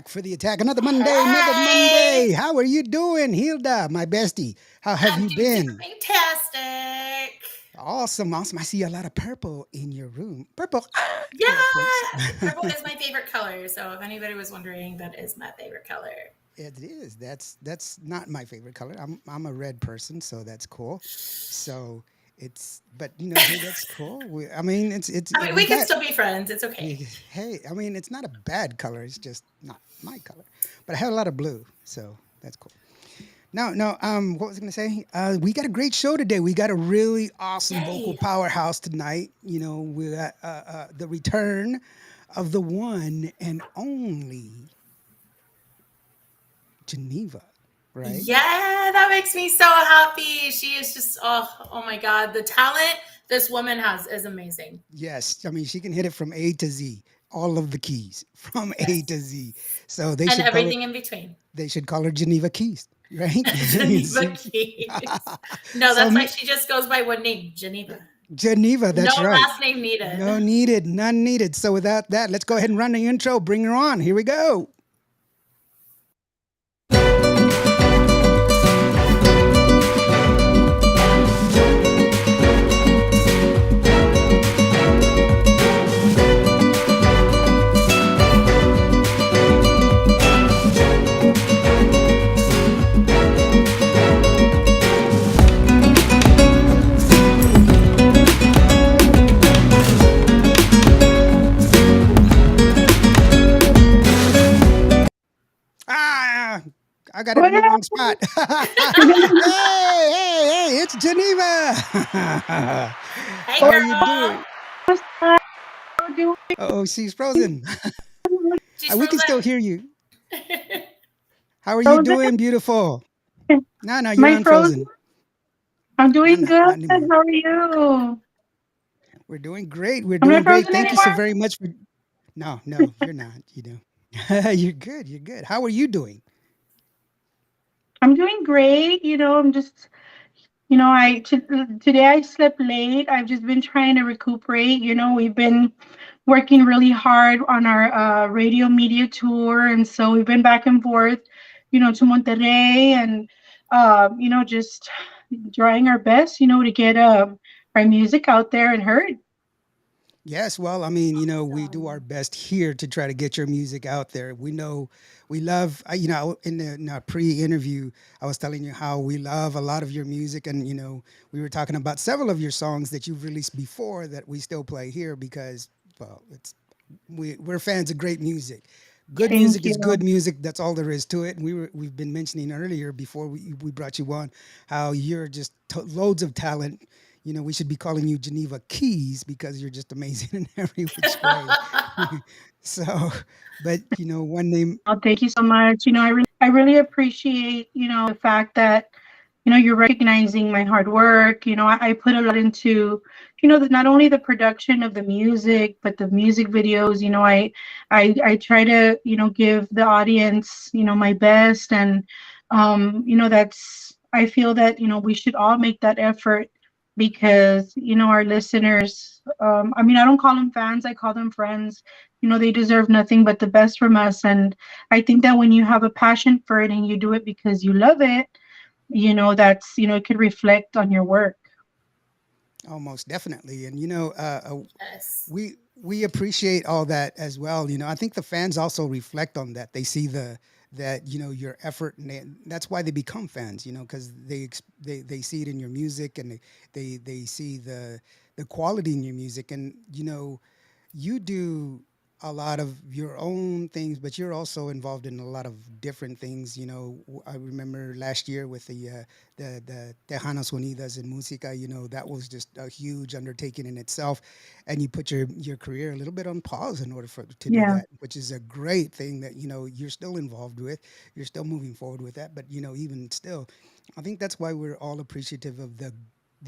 back for the attack. Another Monday, another Hey, Monday. How are you doing, Hilda, my bestie? How have I'm you doing super been? fantastic. Awesome, awesome. I see a lot of purple in your room. Purple, Yeah, little place. purple is my favorite color. So if anybody was wondering, that is my favorite color. It is. That's not my favorite color. I'm a red person, so that's cool. So it's, but hey, that's cool. I mean, it's I mean, we we can got. still be friends. It's okay. Hey, I mean, it's not a bad color. It's just not my color. But I have a lot of blue, so that's cool. No, no. What was I going to say? We got a great show today. We got a really awesome vocal Yay. powerhouse tonight. We got the return of the one and only Geneva, right? Yeah, that makes me so happy. She is just, oh my God. The talent this woman has is amazing. Yes, I mean she can hit it from A to Z, all of the keys from A to Yes. Z. So they And should call it. everything in between. They should call her Geneva Keys, right? Geneva Keys. No, So that's why she just goes by one name, Geneva. Geneva, No that's right. last name needed. No needed, none needed. So without that, let's go ahead and run the intro. Bring her on. Here we go. Ah, I got it in What the wrong happened? spot. Hey, it's Geneva. Hey, How What are you girl. doing? was I doing? Oh, she's frozen. She's We can frozen. still hear you. How are you Frozen? doing, beautiful? No, Am you're I frozen? unfrozen. I'm No, doing good. not How anymore. are you? We're doing great. We're I'm doing not great. frozen Thank you so anymore. very much for. No, no, you're not. You're good. You're good. How are you doing? I'm doing great. I'm just, today I slept late. I've just been trying to recuperate. We've been working really hard on our radio media tour, and so we've been back and forth, to Monterrey, and just trying our best, to get our music out there and heard. Yes, well, I mean, we do our Awesome. best here to try to get your music out there. We know we love, in our pre-interview, I was telling you how we love a lot of your music, and we were talking about several of your songs that you've released before that we still play here because, well, we're fans of great music. Good Yes. music Thank is you. good music. That's all there is to it. And we've been mentioning earlier before we brought you on how you're just loads of talent. We should be calling you Geneva Keys because you're just amazing in every which way. So, but one name. Oh, thank you so much. I really appreciate, the fact that, you're recognizing my hard work. I put a lot into, not only the production of the music, but the music videos. I try to, give the audience, my best. And, I feel that, we should all make that effort because, our listeners, I mean, I don't call them fans, I call them friends. They deserve nothing but the best from us. And I think that when you have a passion for it and you do it because you love it, that's, it could reflect on your work. Almost definitely, and Yes. we appreciate all that as well. I think the fans also reflect on that. They see that your effort, and that's why they become fans. Because they see it in your music, and they see the quality in your music, and you do a lot of your own things, but you're also involved in a lot of different things. I remember last year with the Tejanos Unidas in Música. That was just a huge undertaking in itself, and you put your career a little bit on pause in order to do Yeah. that, which is a great thing that you're still involved with. You're still moving forward with that, but even still, I think that's why we're all appreciative of the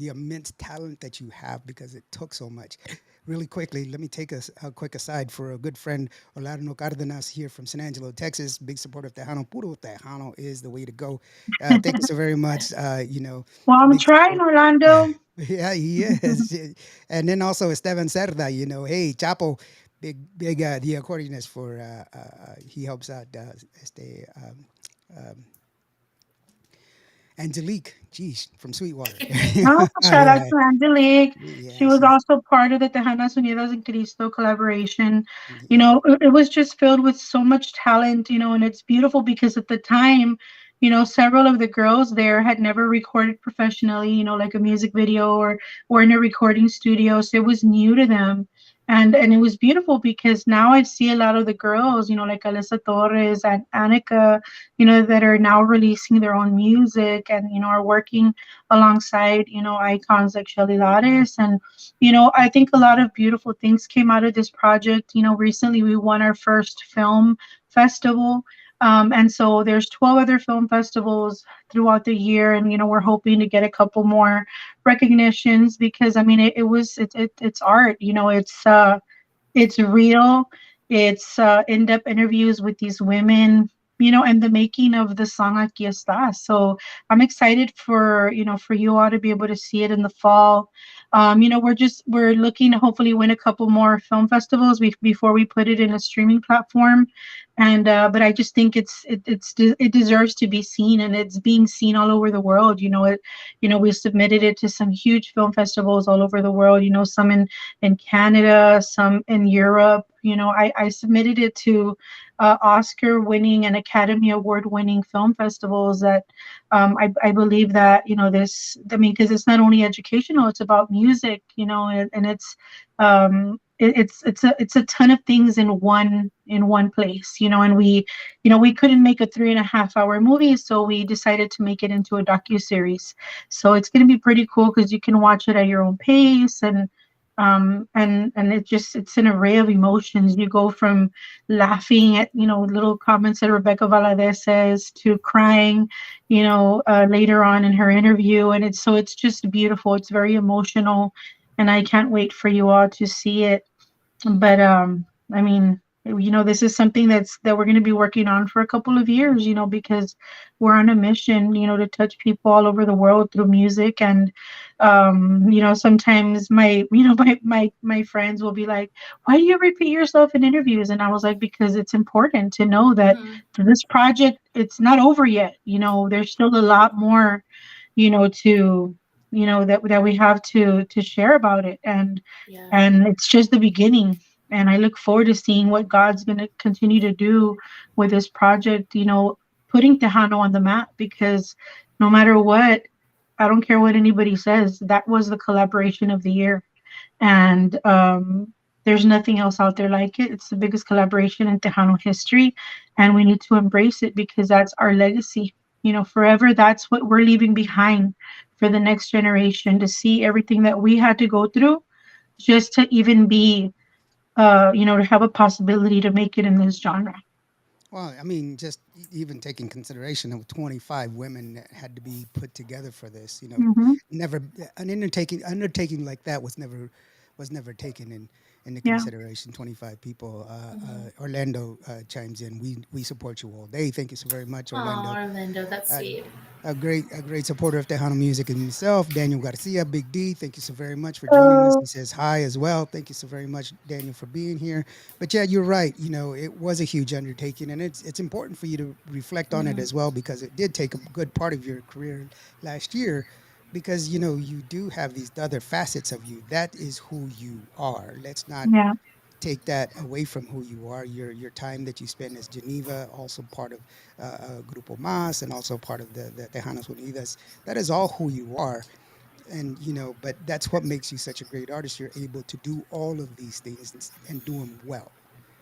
immense talent that you have because it took so much. Really quickly, let me take a quick aside for a good friend, Orlando Cardenas here from San Angelo, Texas. Big supporter of Tejano. Puro Tejano is the way to go. Thank you so very much. Well, I'm Big trying, support. Orlando. Yeah, he is. And then also Esteban Cerda, hey, Chapo, big the accordionist for he helps out este Angelique, geez, from Sweetwater. Oh, shout out Yeah, to Angelique. She yeah, was she's also part of the Tejanas Unidas en Cristo collaboration. You yeah. know, it was just filled with so much talent, you know, and it's beautiful because at the time, you know, several of the girls there had never recorded professionally, you know, like a music video or in a recording studio. So it was new to them. And it was beautiful because now I see a lot of the girls, you know, like Alyssa Torres and Annika, you know, that are now releasing their own music and, you know, are working alongside, you know, icons like Shelly Lares. And, you know, I think a lot of beautiful things came out of this project. You know, recently we won our first film festival. And so there's 12 other film festivals throughout the year. And, you know, we're hoping to get a couple more recognitions because, I mean, it's art, you know, it's real. It's in-depth interviews with these women, you know, and the making of the song Aquí Está. So I'm excited for, you know, for you all to be able to see it in the fall. You know, we're looking to hopefully win a couple more film festivals before we put it in a streaming platform. And but I just think it deserves to be seen, and it's being seen all over the world. You know, we submitted it to some huge film festivals all over the world. You know, some in Canada, some in Europe. You know, I submitted it to Oscar winning and Academy Award winning film festivals that I believe that, you know, I mean, because it's not only educational, it's about music, you know, and it's a ton of things in one place, you know, and we couldn't make a 3.5 hour movie, so we decided to make it into a docu-series. So it's going to be pretty cool because you can watch it at your own pace, and it's an array of emotions. You go from laughing at, you know, little comments that Rebecca Valadez says to crying, you know, later on in her interview, and it's just beautiful. It's very emotional, and I can't wait for you all to see it. But I mean, you know, this is something that we're going to be working on for a couple of years, you know, because we're on a mission, you know, to touch people all over the world through music. And you know, sometimes my friends will be like, why do you repeat yourself in interviews? And I was like, because it's important to know that Mhm. this project, it's not over yet. You know, there's still a lot more, you know, to, you know, that we have to share about it. Yeah. And it's just the beginning. And I look forward to seeing what God's going to continue to do with this project, you know, putting Tejano on the map, because no matter what, I don't care what anybody says, that was the collaboration of the year. And there's nothing else out there like it. It's the biggest collaboration in Tejano history, and we need to embrace it because that's our legacy. You know, forever, that's what we're leaving behind for the next generation to see everything that we had to go through just to even be, you know, to have a possibility to make it in this genre. Well, I mean, just even taking consideration of 25 women that had to be put together for this, you know, Hmm. never an undertaking like that was never taken into Yeah. consideration. 25 people. Mhm. Orlando chimes in. We support you all day. Thank you so very much, Oh, Orlando. Orlando, that's Uh, sweet. a great supporter of Tejano music and himself. Daniel Garcia, Big D, thank you so very much for joining us. So He says hi as well. Thank you so very much, Daniel, for being here. But yeah, you're right. You know, it was a huge undertaking, and it's important for you to reflect on it Mhm. as well, because it did take a good part of your career last year. Because you know you do have these other facets of you. That is who you are. Let's not yeah. take that away from who you are. Your time that you spend as Genyva, also part of Grupo Mas, and also part of the Tejanos Unidas. That is all who you are, and you know. But that's what makes you such a great artist. You're able to do all of these things and do them well.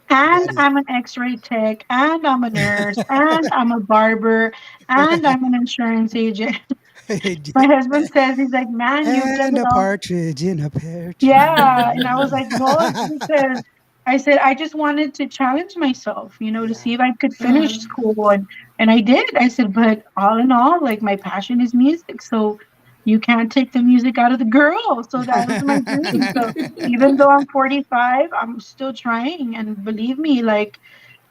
And That is, I'm an X-ray tech, and I'm a nurse, and I'm a barber, and I'm an insurance agent. My husband says, he's like, man, you've done and it a all. partridge in a pear Yeah. And I was tree. like, no, it's because I said I just wanted to challenge myself, you know, to Yeah. see if I could finish Mhm. school. And I did. I said, but all in all, like my passion is music. So you can't take the music out of the girl. So that was my dream. So even though I'm 45, I'm still trying. And believe me, like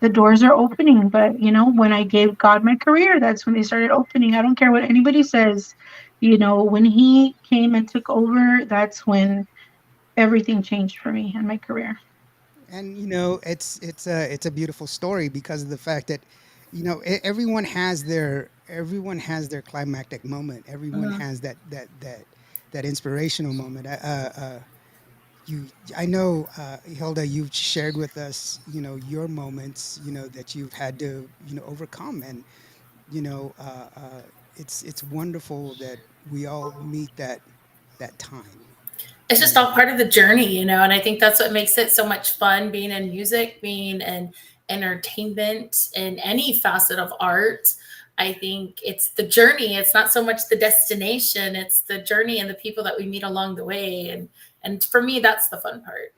the doors are opening. But you know, when I gave God my career, that's when they started opening. I don't care what anybody says. You know, when he came and took over, that's when everything changed for me and my career. And it's a beautiful story because of the fact that everyone has their climactic moment. Everyone Mhm. has that inspirational moment. You I know, Hilda, you've shared with us, your moments, that you've had to, overcome. And you know it's wonderful that we all meet that time. It's you just know all part of the journey, and I think that's what makes it so much fun being in music, being in entertainment, in any facet of art. I think it's the journey. It's not so much the destination, it's the journey and the people that we meet along the way. And for me, that's the fun part.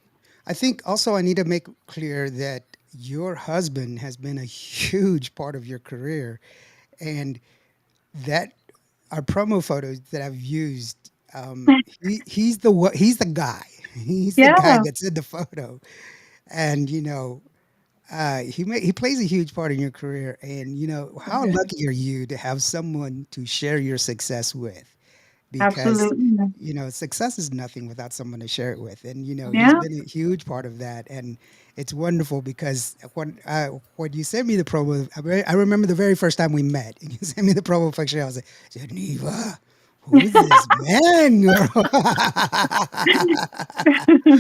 I think also I need to make clear that your husband has been a huge part of your career, and that our promo photos that I've used, he's the guy. He's the guy Yeah, that's in the photo. And he plays a huge part in your career. And how lucky are you to have someone to share your success with? Because absolutely. success is nothing without someone to share it with. And he's Yeah. been a huge part of that. And it's wonderful because when you sent me the promo, I remember the very first time we met and you sent me the promo picture. I was like, Genyva, who's this man?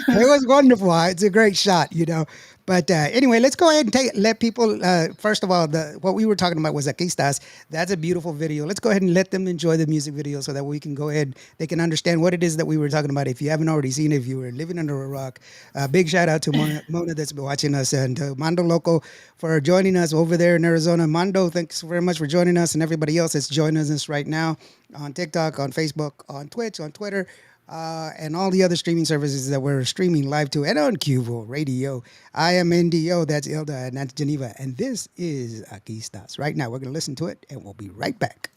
It was wonderful. It's a great shot. But anyway, let's go ahead and let people. First of all, what we were talking about was Aquí Estás. That's a beautiful video. Let's go ahead and let them enjoy the music video so that we can go ahead. They can understand what it is that we were talking about. If you haven't already seen it, if you were living under a rock, big shout out to Mona that's been watching us, and Mando Loco for joining us over there in Arizona. Mando, thanks very much for joining us, and everybody else that's joining us right now on TikTok, on Facebook, on Twitch, on Twitter, and all the other streaming services that we're streaming live to, and on Cuvo Radio. I am NDO, that's Ilda, and that's Genyva, and this is Aquí Estás. Right now, we're going to listen to it, and we'll be right back.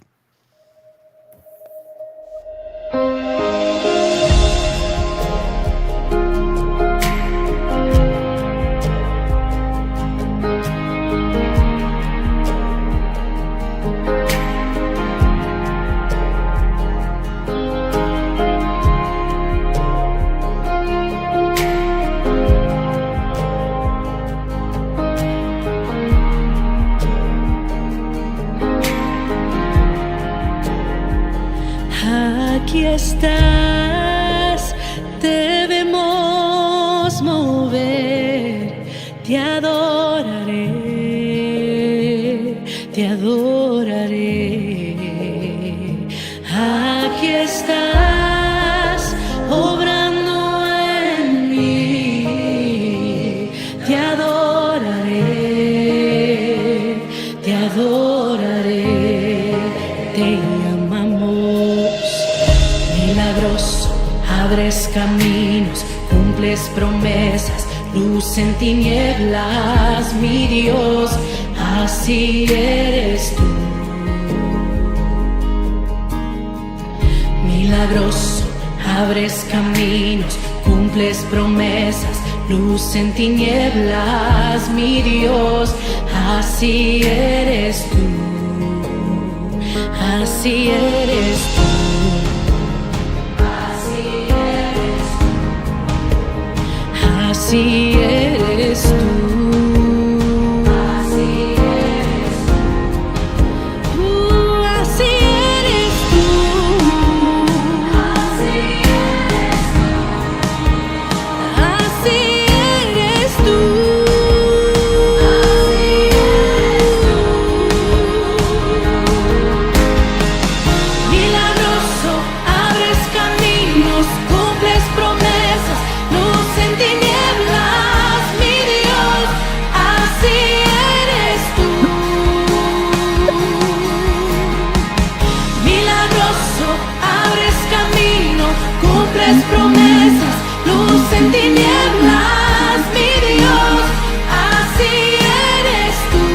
Aquí estás, debemos mover, te adoraré, te adoraré. Aquí estás, obrando en mí, te adoraré, te adoraré, te amamos. Milagroso, abres caminos, cumples promesas, luz en tinieblas, mi Dios, así eres tú. Milagroso, abres caminos, cumples promesas, luz en tinieblas, mi Dios, así eres tú, así eres tú. Así eres tú. Así eres tú. Así eres tú. Así eres tú. Así eres tú. Así eres tú. Milagroso, abres caminos, cumples promesas, luz en tinieblas, mi Dios, así eres tú. Milagroso, abres camino, cumples promesas, luz en tinieblas, mi Dios, así eres tú.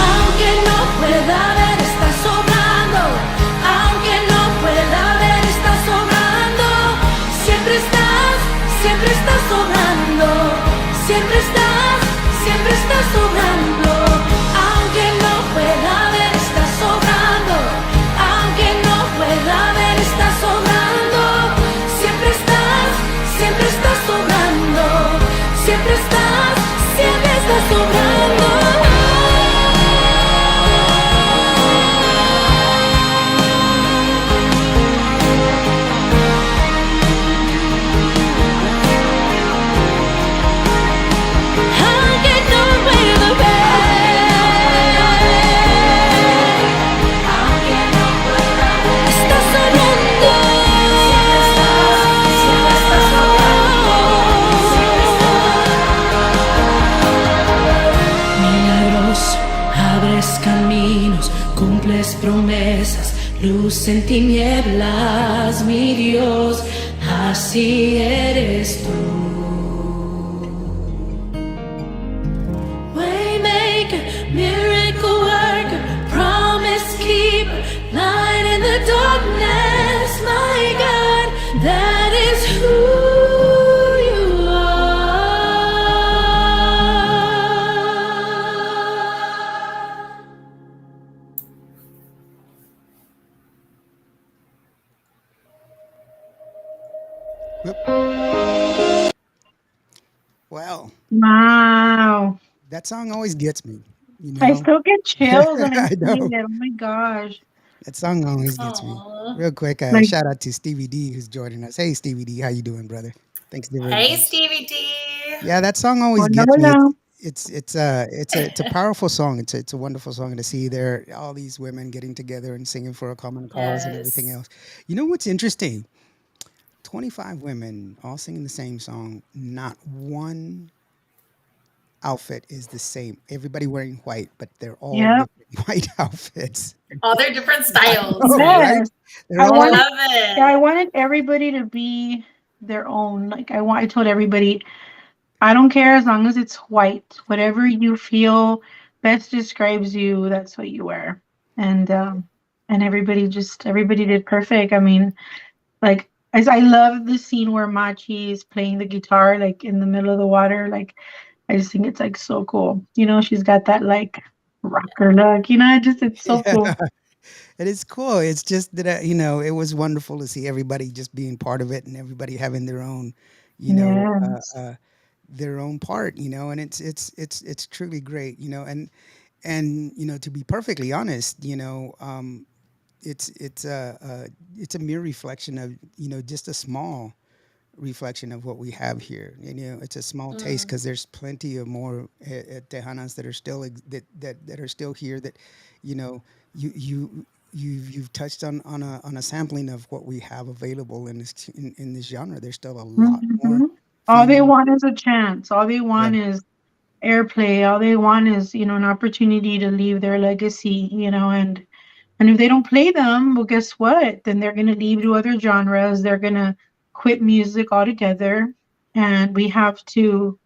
Aunque no pueda ver, estás sobrando. Aunque no pueda ver, estás sobrando. Siempre estás sobrando. Siempre estás sobrando. Aunque no pueda ver, estás sobrando. Aunque no pueda ver, estás sobrando. luz en tinieblas, mi Dios, así eres tú. Waymaker, miracle worker, promise keeper, light in the darkness, my God, that is who you are. Whoop. Well, Wow. that song always gets me. You I know, still get chills when I I sing know it. Oh my gosh. that song always gets me. Aw. Real quick, Like, shout out to Stevie D who's joining us. Hey, Stevie D, how you doing, brother? Thanks very Hey, much. Stevie D. Yeah, that song always hola, gets me. hola. It's a powerful song. It's a wonderful song to see there all these women getting together and singing for a common cause and everything Yes. else. You know what's interesting? 25 women all singing the same song. Not one outfit is the same. Everybody wearing white, but they're all Yep. different white outfits. All their different I styles, know, right? right? Yes. They're I I all wanted, love yeah, I it. wanted everybody to be their own. Like I told everybody, I don't care as long as it's white. Whatever you feel best describes you, that's what you wear. And everybody did perfect. I mean, like as I love the scene where Machi is playing the guitar like in the middle of the water. Like I just think it's like so cool. She's got that like rocker look. It's so yeah. cool. It is cool. It's just that it was wonderful to see everybody just being part of it and everybody having their own, you know, Yes. their own part. And it's truly great. And to be perfectly honest, it's a mere reflection of just a small reflection of what we have here. And, it's a small taste Mm, because there's plenty of more Tejanas that are still that are still here. That, you know, you've touched on a sampling of what we have available in this genre. There's still a lot more Hmm. All they female. want is a chance. All they Yeah, want is airplay. All they want is, an opportunity to leave their legacy, and if they don't play them, well, guess what? Then they're going to leave to other genres. They're going to quit music altogether. And we have to,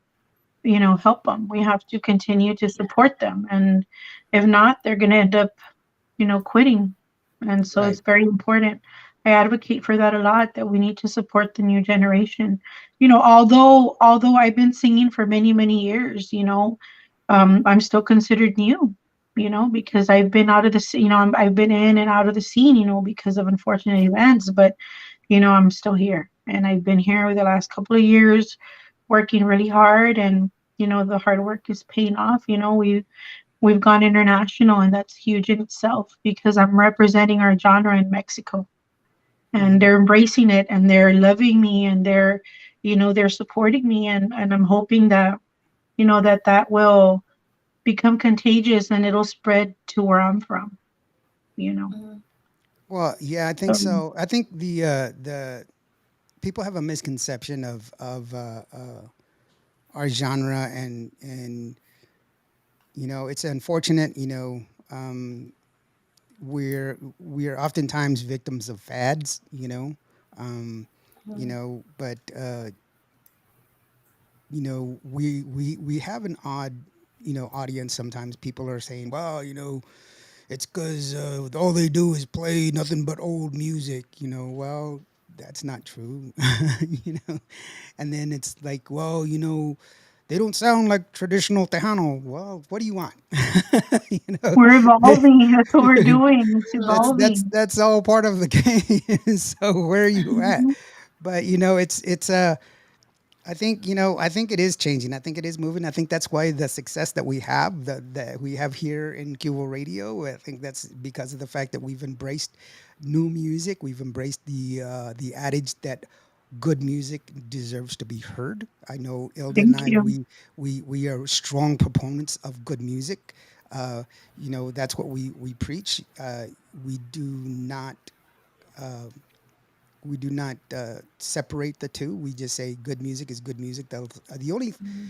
help them. We have to continue to yeah. support them. And if not, they're going to end up quitting. And so right. it's very important. I advocate for that a lot, that we need to support the new generation. Although I've been singing for many, many years, I'm still considered new, because I've been out of the I've been in and out of the scene, because of unfortunate events, but I'm still here. And I've been here the last couple of years working really hard, and the hard work is paying off. We've gone international, and that's huge in itself, because I'm representing our genre in Mexico, and Hmm. they're embracing it, and they're loving me, and they're supporting me, and I'm hoping that that will become contagious, and it'll spread to where I'm from, you know. Mm, Well, yeah, I think So so. I think the people have a misconception of our genre, and it's unfortunate. We're oftentimes victims of fads. Um, mm, but we have an odd audience. Sometimes people are saying, well, it's because all they do is play nothing but old music. Well, that's not true. you know and then it's like, well, they don't sound like traditional Tejano. Well, what do you want? you know we're evolving. That's what we're doing. It's that's that's evolving. that's all part of the game. So where are you at? Mhm. But it's I think it is changing. I think it is moving. I think that's why the success that we have that we have here in Cuba Radio. I think that's because of the fact that we've embraced new music. We've embraced the adage that good music deserves to be heard. I know Ilda and Thank I, you. we are strong proponents of good music. Uh, that's what we preach. We do not we do not separate the two. We just say good music is good music. The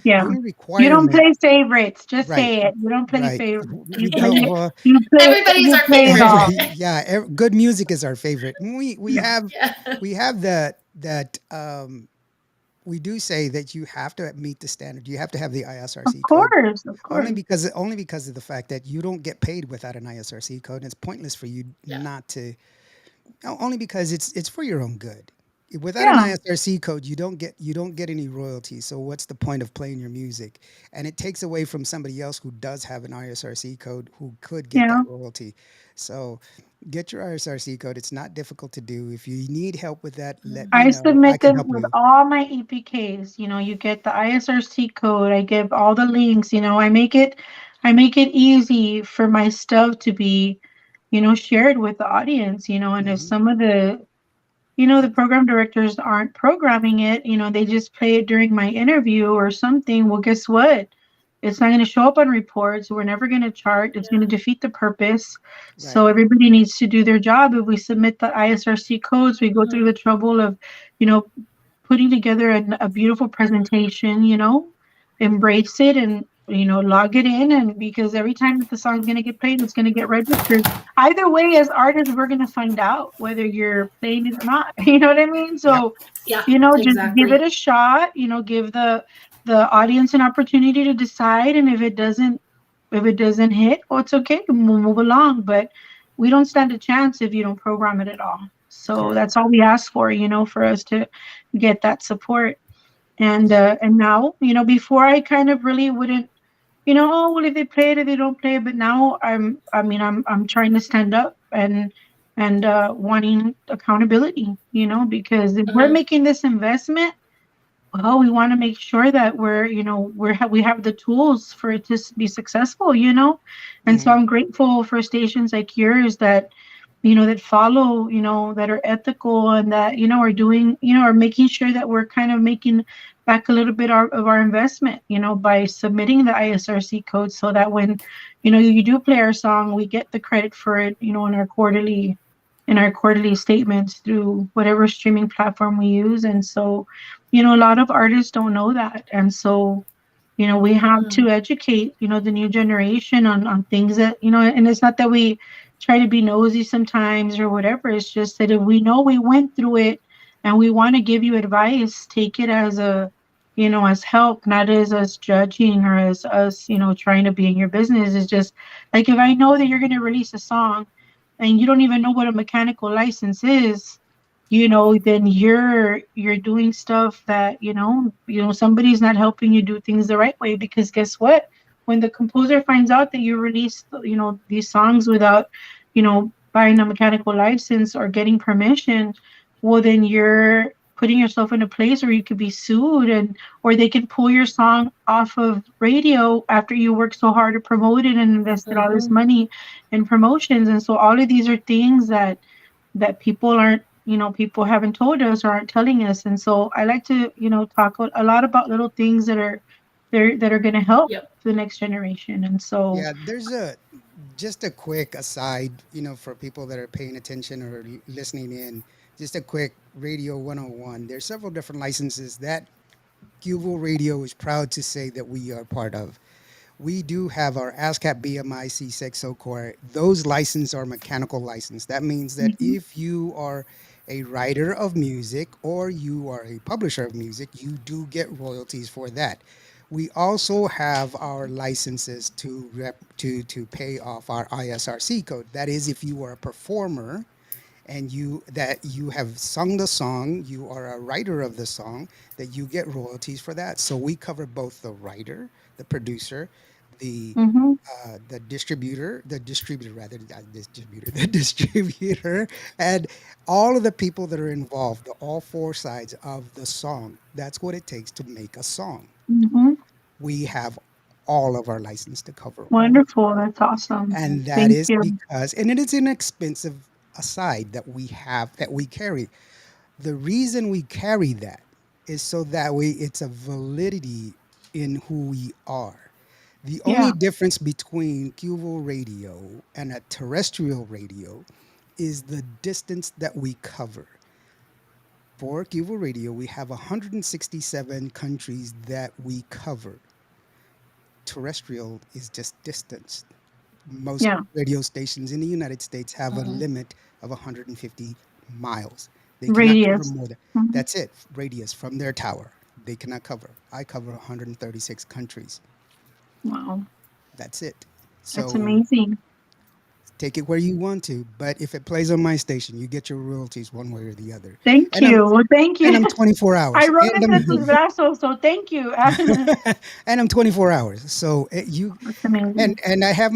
Yeah. only You don't requirement, play favorites. Just right, say it. You don't play right. favorites. We don't. Well, Everybody's You our play it favorite. all. yeah, good music is our favorite. We Yeah. have Yeah. that we do say that you have to meet the standard. You have to have the Of ISRC code. course. Of Only course. because only because of the fact that you don't get paid without an ISRC code. And it's pointless for you Yeah. not to. Only because it's for your own good. Without an Yeah. ISRC code, you don't get any royalties. So what's the point of playing your music? And it takes away from somebody else who does have an ISRC code who could get that Yeah. royalty. So get your ISRC code. It's not difficult to do. If you need help with that, let me I know. I submit can them help with you. all my EPKs. You get the ISRC code. I give all the links. I make it easy for my stuff to be, shared with the audience. And if Hmm. some of the program directors aren't programming it, they just play it during my interview or something. Well, guess what? It's not going to show up on reports. We're never going to chart. It's going to defeat the purpose. Right. So everybody needs to do their job. If we submit the ISRC codes, we go through Mhm. the trouble of, you know, putting together a beautiful presentation, embrace it and log it in, and because every time that the song's going to get played, it's going to get registered. Either way, as artists, we're going to find out whether you're playing it or not. You know what I mean? Yep. So Yeah. just give it Exactly. a shot. Give the audience an opportunity to decide, and if it doesn't hit, well, it's okay. We'll move along. But we don't stand a chance if you don't program it at all. So Correct. that's all we ask for us to get that support. And Yep. now, before I kind of really wouldn't, oh well, if they play it, if they don't play it. But now I'm trying to stand up and wanting accountability, because if we're Hmm. making this investment, well, we want to make sure that we have the tools for it to be successful, and so Hmm. I'm grateful for stations like yours that follow, that are ethical, and that are doing, are making sure that we're kind of making back a little bit of our investment, by submitting the ISRC code, so that when you do play our song, we get the credit for it, in our quarterly statements through whatever streaming platform we use. And so, a lot of artists don't know that. And so, we have Hmm. to educate, the new generation on things that, and it's not that we try to be nosy sometimes or whatever. It's just that if we know we went through it and we want to give you advice, take it as help, not as us judging or as us, trying to be in your business. It's just like, if I know that you're going to release a song and you don't even know what a mechanical license is, then you're doing stuff that somebody's not helping you do things the right way. Because guess what? When the composer finds out that you released these songs without buying a mechanical license or getting permission, well, then you're putting yourself in a place where you could be sued, and or they can pull your song off of radio after you worked so hard to promote it and invested all this Hmm. money in promotions. And so all of these are things that people haven't told us or aren't telling us. And so I like to talk a lot about little things that are going to help Yep. the next generation. And so Yeah, there's a just a quick aside, for people that are paying attention or listening in, just a quick Radio 101. There's several different licenses that Cuval Radio is proud to say that we are part of. We do have our ASCAP BMI C6 core. Those licenses are mechanical license. That means that mhm, if you are a writer of music or you are a publisher of music, you do get royalties for that. We also have our licenses to pay off our ISRC code. That is, if you are a performer and you have sung the song, you are a writer of the song, that you get royalties for that. So we cover both the writer, the producer, the mhm, the distributor rather, not distributor, the distributor, and all of the people that are involved, all four sides of the song. That's what it takes to make a song. mhm. We have all of our license to cover all of Wonderful. That's awesome. and that Thank is you. because, and it is an expensive aside that we have, that we carry. The reason we carry that is so that way it's a validity in who we are. The only Yeah. difference between cuval radio and a terrestrial radio is the distance that we cover. For Cuba Radio, we have 167 countries that we cover. Terrestrial is just distance. Most Yeah. radio stations in the United States have a Mhm. limit of 150 miles. They cannot cover Radius. more than Mhm. that's it, radius from their tower. They cannot cover. I cover 136 countries. Wow. That's it. That's So amazing. take it where you want to, but if it plays on my station, you get your royalties one way or the other. Thank And I'm you. Well, thank and you. I'm 24 I hours. wrote And it I'm in tus brazos, so thank you. and I'm 24 hours. So you That's amazing. and I have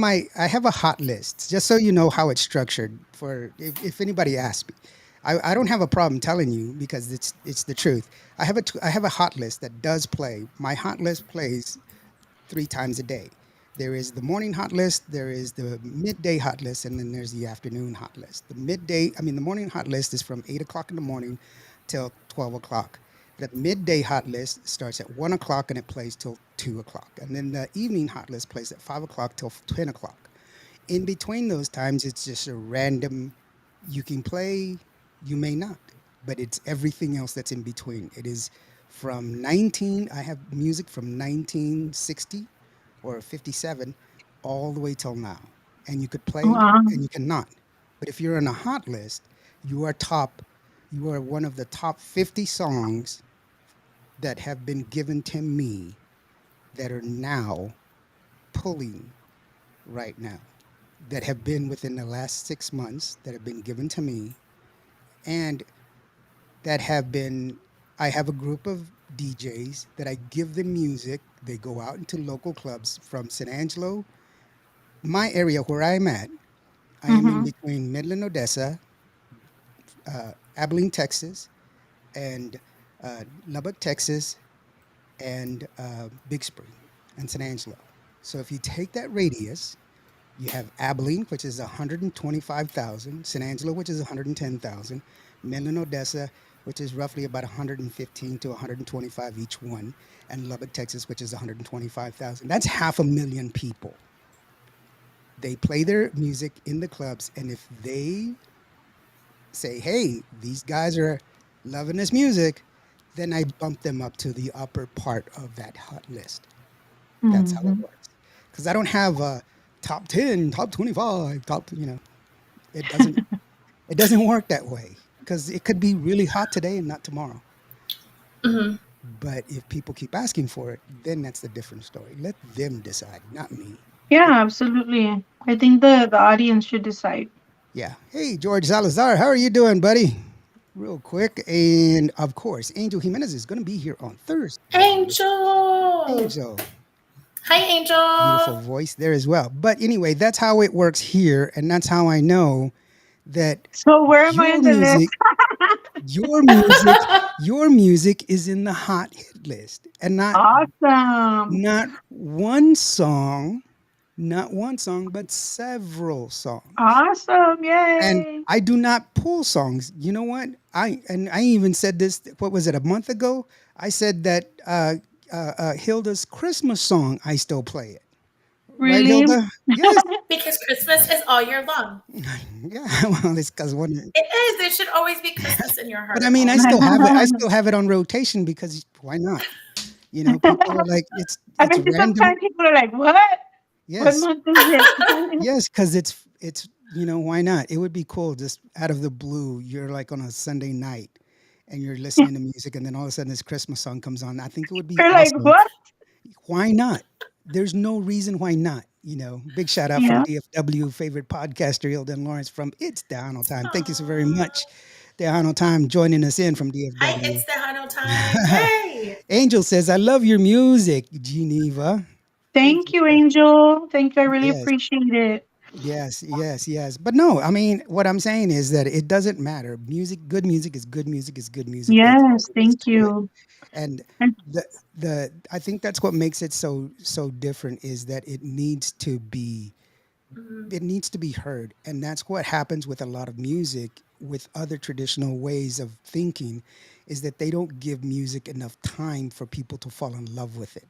a hot list just so you know how it's structured for if anybody asks me. I don't have a problem telling you because it's the truth. I have a hot list that does play. My hot list plays 3 times a day. There is the morning hot list, there is the midday hot list, and then there's the afternoon hot list. The morning hot list is from 8 o'clock in the morning till 12 o'clock. The midday hot list starts at 1 o'clock and it plays till 2 o'clock. And then the evening hot list plays at 5 o'clock till 10 o'clock. In between those times, it's just a random, you can play, you may not, but it's everything else that's in between. It is from 19, I have music from 1960 or 57 all the way till now. And you could play Wow. and you cannot. But if you're on a hot list, you are top, you are one of the top 50 songs that have been given to me that are now pulling right now, that have been within the last 6 months, that have been given to me, and that have been. I have a group of DJs that I give them music. They go out into local clubs from San Angelo, my area where I'm at. I am in Mm-hmm. between Midland, Odessa, Abilene, Texas, and Lubbock, Texas, and Big Spring and San Angelo. So if you take that radius, you have Abilene, which is 125,000, San Angelo, which is 110,000, Midland, Odessa, which is roughly about 115 to 125 each one, and Lubbock, Texas, which is 125,000. That's half a million people. They play their music in the clubs, and if they say, hey, these guys are loving this music, then I bump them up to the upper part of that hot list. That's how it Mm-hmm. works. Because I don't have a top 10, top 25, it doesn't it doesn't work that way. Because it could be really hot today and not tomorrow. Mhm. But if people keep asking for it, then that's a different story. Let them decide, not me. Yeah, It- absolutely. I think the audience should decide. yeah. Hey, George Salazar, how are you doing, buddy? Real quick. And of course, Angel Jimenez is going to be here on Thursday. Angel. Angel, Hi, beautiful Angel. voice there as well. But anyway, that's how it works here. And that's how I know that So where am I your in the list? music, your music, your music is in the hot hit list. And Awesome. not one song, not one song, but several songs. Awesome. And Yay. I do not pull songs. You know what? I even said this. What was it? A month ago, I said that Hilda's Christmas song. I still play it. Right, Really? Hilda? Yes. Because Christmas is all year long. Yeah. Well, it's because one. It is. There should always be Christmas in your But I heart mean, all I year still long. have it. I still have it on rotation because why not? You know, people are like, I it's bet you random. sometimes people are like, what? What Yes, month is it? yes, because it's why not? It would be cool just out of the blue. You're like on a Sunday night and you're listening to music, and then all of a sudden this Christmas song comes on. I think it would be You're like, awesome. what? Why not? There's no reason why not. Big shout out from Yeah. DFW favorite podcaster Hilden Lawrence from It's Down Time. Thank you so very Aw. much. Down Time joining us in from Hi, DFW. it's the Hano time. Yay. Angel says, I love your music, Geneva. Thank Thank you. you, Angel. Thank you. I really Yes. appreciate it. Yes, yes, yes. But no, I mean, what I'm saying is that it doesn't matter. Good music is good music is good music. That's all Yes, there is thank to it. you. And And the I think that's what makes it so different is that Mhm. it needs to be heard. And that's what happens with a lot of music with other traditional ways of thinking is that they don't give music enough time for people to fall in love with it.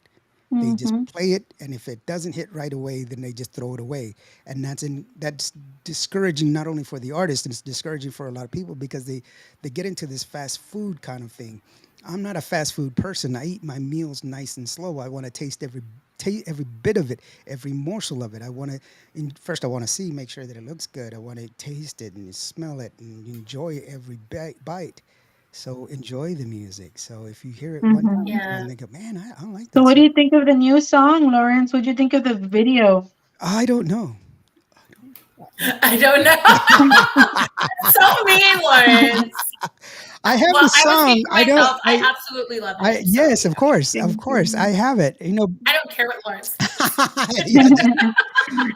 They just Mm-hmm. play it, and if it doesn't hit right away, then they just throw it away, and that's discouraging not only for the artist, it's discouraging for a lot of people because they get into this fast food kind of thing. I'm not a fast food person. I eat my meals nice and slow. I want to taste every bit of it, every morsel of it. I want to first. I want to see, make sure that it looks good. I want to taste it and smell it and enjoy every bite. So enjoy the music. So if you hear it one Mm-hmm. time and Yeah. think, man, I don't like So that what do song. you think of the new song, Lawrence? What do you think of the video? I don't know. I don't know. So mean, Lawrence. I have Well, the I will speak song. for I don't. myself. I absolutely love I it. So yes, yeah, of course, of Thank course. I you. have it. You know. I don't care what Lawrence thinks.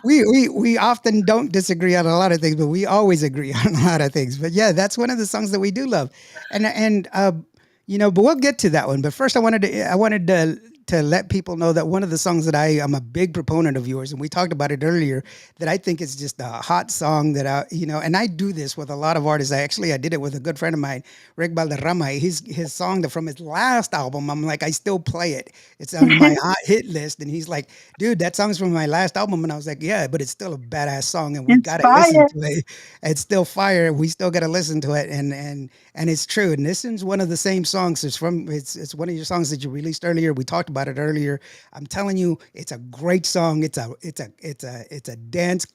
Yeah, we often don't disagree on a lot of things, but we always agree on a lot of things. But yeah, that's one of the songs that we do love, and you know, but we'll get to that one. But first, I wanted to let people know that one of the songs that I am a big proponent of yours, and we talked about it earlier, that I think is just a hot song that and I do this with a lot of artists. I did it with a good friend of mine, Rick Valderrama. His song from his last album. I'm like, I still play it. It's on my hot hit list, and he's like, dude, that song's from my last album. And I was like, yeah, but it's still a badass song, and we gotta listen Inspired. to it. It's still fire. We still gotta listen to it, and it's true. And this is one of the same songs. It's one of your songs that you released earlier. We talked about it earlier. I'm telling you, it's a great song. It's a dance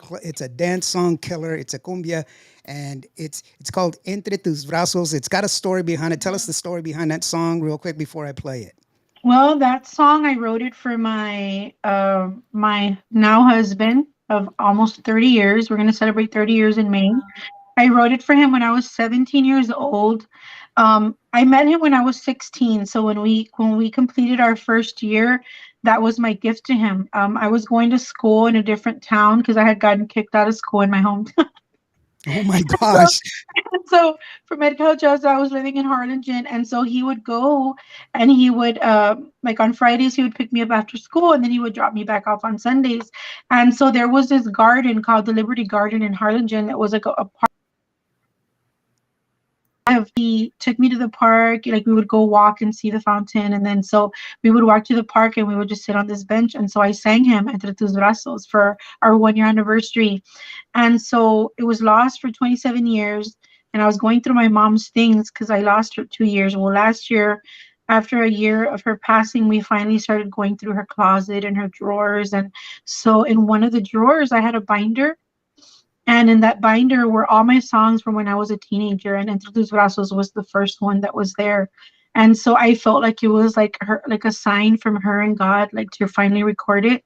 song killer. It's a cumbia, and it's called Entre tus brazos. It's got a story behind it. Tell us the story behind that song real quick before I play it. Well, that song I wrote it for my now husband of almost 30 years. We're gonna celebrate 30 years in May. I wrote it for him when I was 17 years old. I met him when I was 16. So when we completed our first year, that was my gift to him. I was going to school in a different town because I had gotten kicked out of school in my hometown. Oh my So, gosh. so for medical jobs, I was living in Harlingen, and so he would go, and he would like on Fridays he would pick me up after school, and then he would drop me back off on Sundays. And so there was this garden called the Liberty Garden in Harlingen that was like a he took me to the park, like we would go walk and see the fountain, and then so we would walk to the park and we would just sit on this bench, and so I sang him Entre tus brazos for our 1 year anniversary. And so it was lost for 27 years, and I was going through my mom's things because I lost her 2 years. Well, last year, after a year of her passing, we finally started going through her closet and her drawers. And so in one of the drawers I had a binder, and in that binder were all my songs from when I was a teenager, and Entre tus brazos was the first one that was there. And so I felt like it was like her, like a sign from her and God, like to finally record it.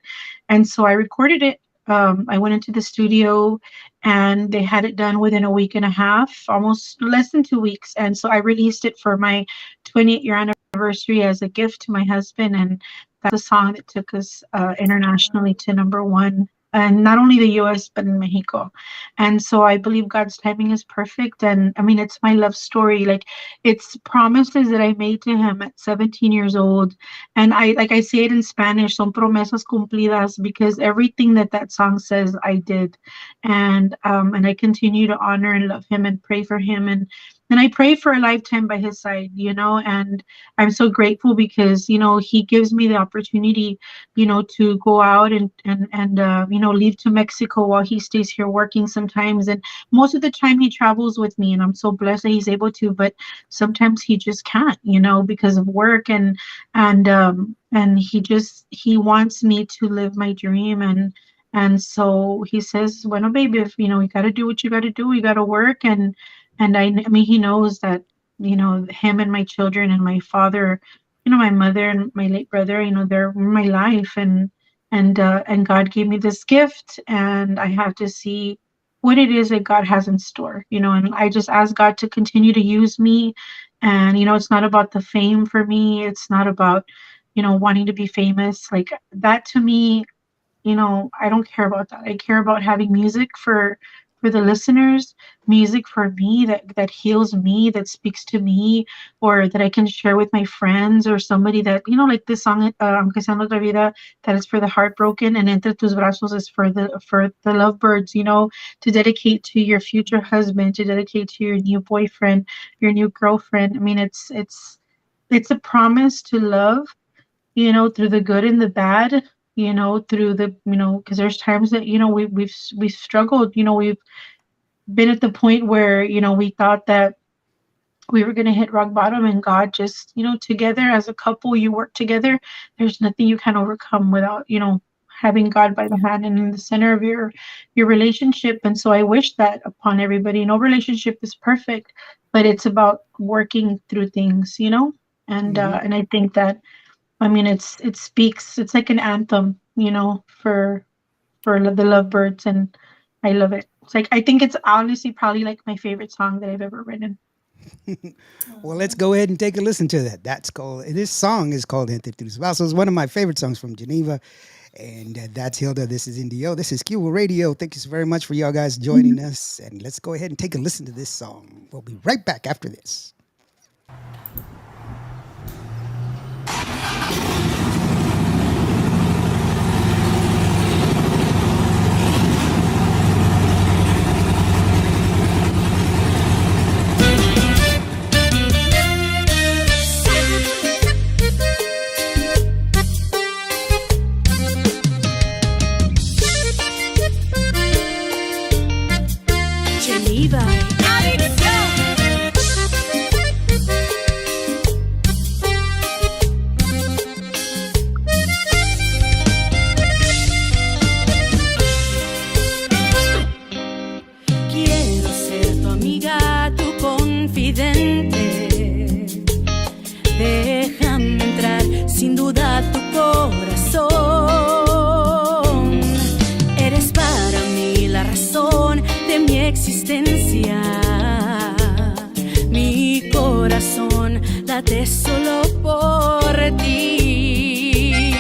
And so I recorded it. I went into the studio, and they had it done within a week and a half, almost less than 2 weeks. And so I released it for my 28-year anniversary as a gift to my husband. And that's a song that took us internationally to number one, and not only the US, but in Mexico. And so I believe God's timing is perfect. And I mean, it's my love story. Like, it's promises that I made to him at 17 years old. And like I say it in Spanish, son promesas cumplidas, because everything that that song says, I did. And I continue to honor and love him and pray for him. And I pray for a lifetime by his side, and I'm so grateful because, he gives me the opportunity, to go out and leave to Mexico while he stays here working sometimes. And most of the time he travels with me, and I'm so blessed that he's able to, but sometimes he just can't, because of work. And he wants me to live my dream. And so he says, bueno, baby, if, you got to do what you got to do, you got to work. And I mean, he knows that, him and my children and my father, my mother and my late brother, they're my life. And God gave me this gift, and I have to see what it is that God has in store, and I just ask God to continue to use me. And, it's not about the fame for me. It's not about, wanting to be famous. Like that to me, I don't care about that. I care about having music for the listeners, music for me that heals me, that speaks to me, or that I can share with my friends, or somebody that, like this song, Aunque sea en otra vida, that is for the heartbroken, and Entre tus brazos is for the lovebirds, to dedicate to your future husband, to dedicate to your new boyfriend, your new girlfriend. I mean, it's a promise to love, through the good and the bad, through the, because there's times that, we've struggled, we've been at the point where, we thought that we were going to hit rock bottom, and God just, together as a couple, you work together. There's nothing you can overcome without, having God by the hand and in the center of your relationship. And so I wish that upon everybody. No relationship is perfect, but it's about working through things, Hmm. and I think that, I mean, it speaks. It's like an anthem, for the lovebirds, and I love it. It's like, I think it's honestly probably like my favorite song that I've ever written. Well, let's go ahead and take a listen to that. That's called, this song is called Gente Tus Vasos. It's one of my favorite songs from Genyva. And that's Hilda. This is Indio. This is Cuba Radio. Thank you so very much for y'all guys joining us. And let's go ahead and take a listen to this song. We'll be right back after this. Genyva. Quiero ser tu amiga, tu confidente. Déjame entrar sin duda a tu corazón. Eres para mí la razón de mi existencia. Mi corazón late solo por ti.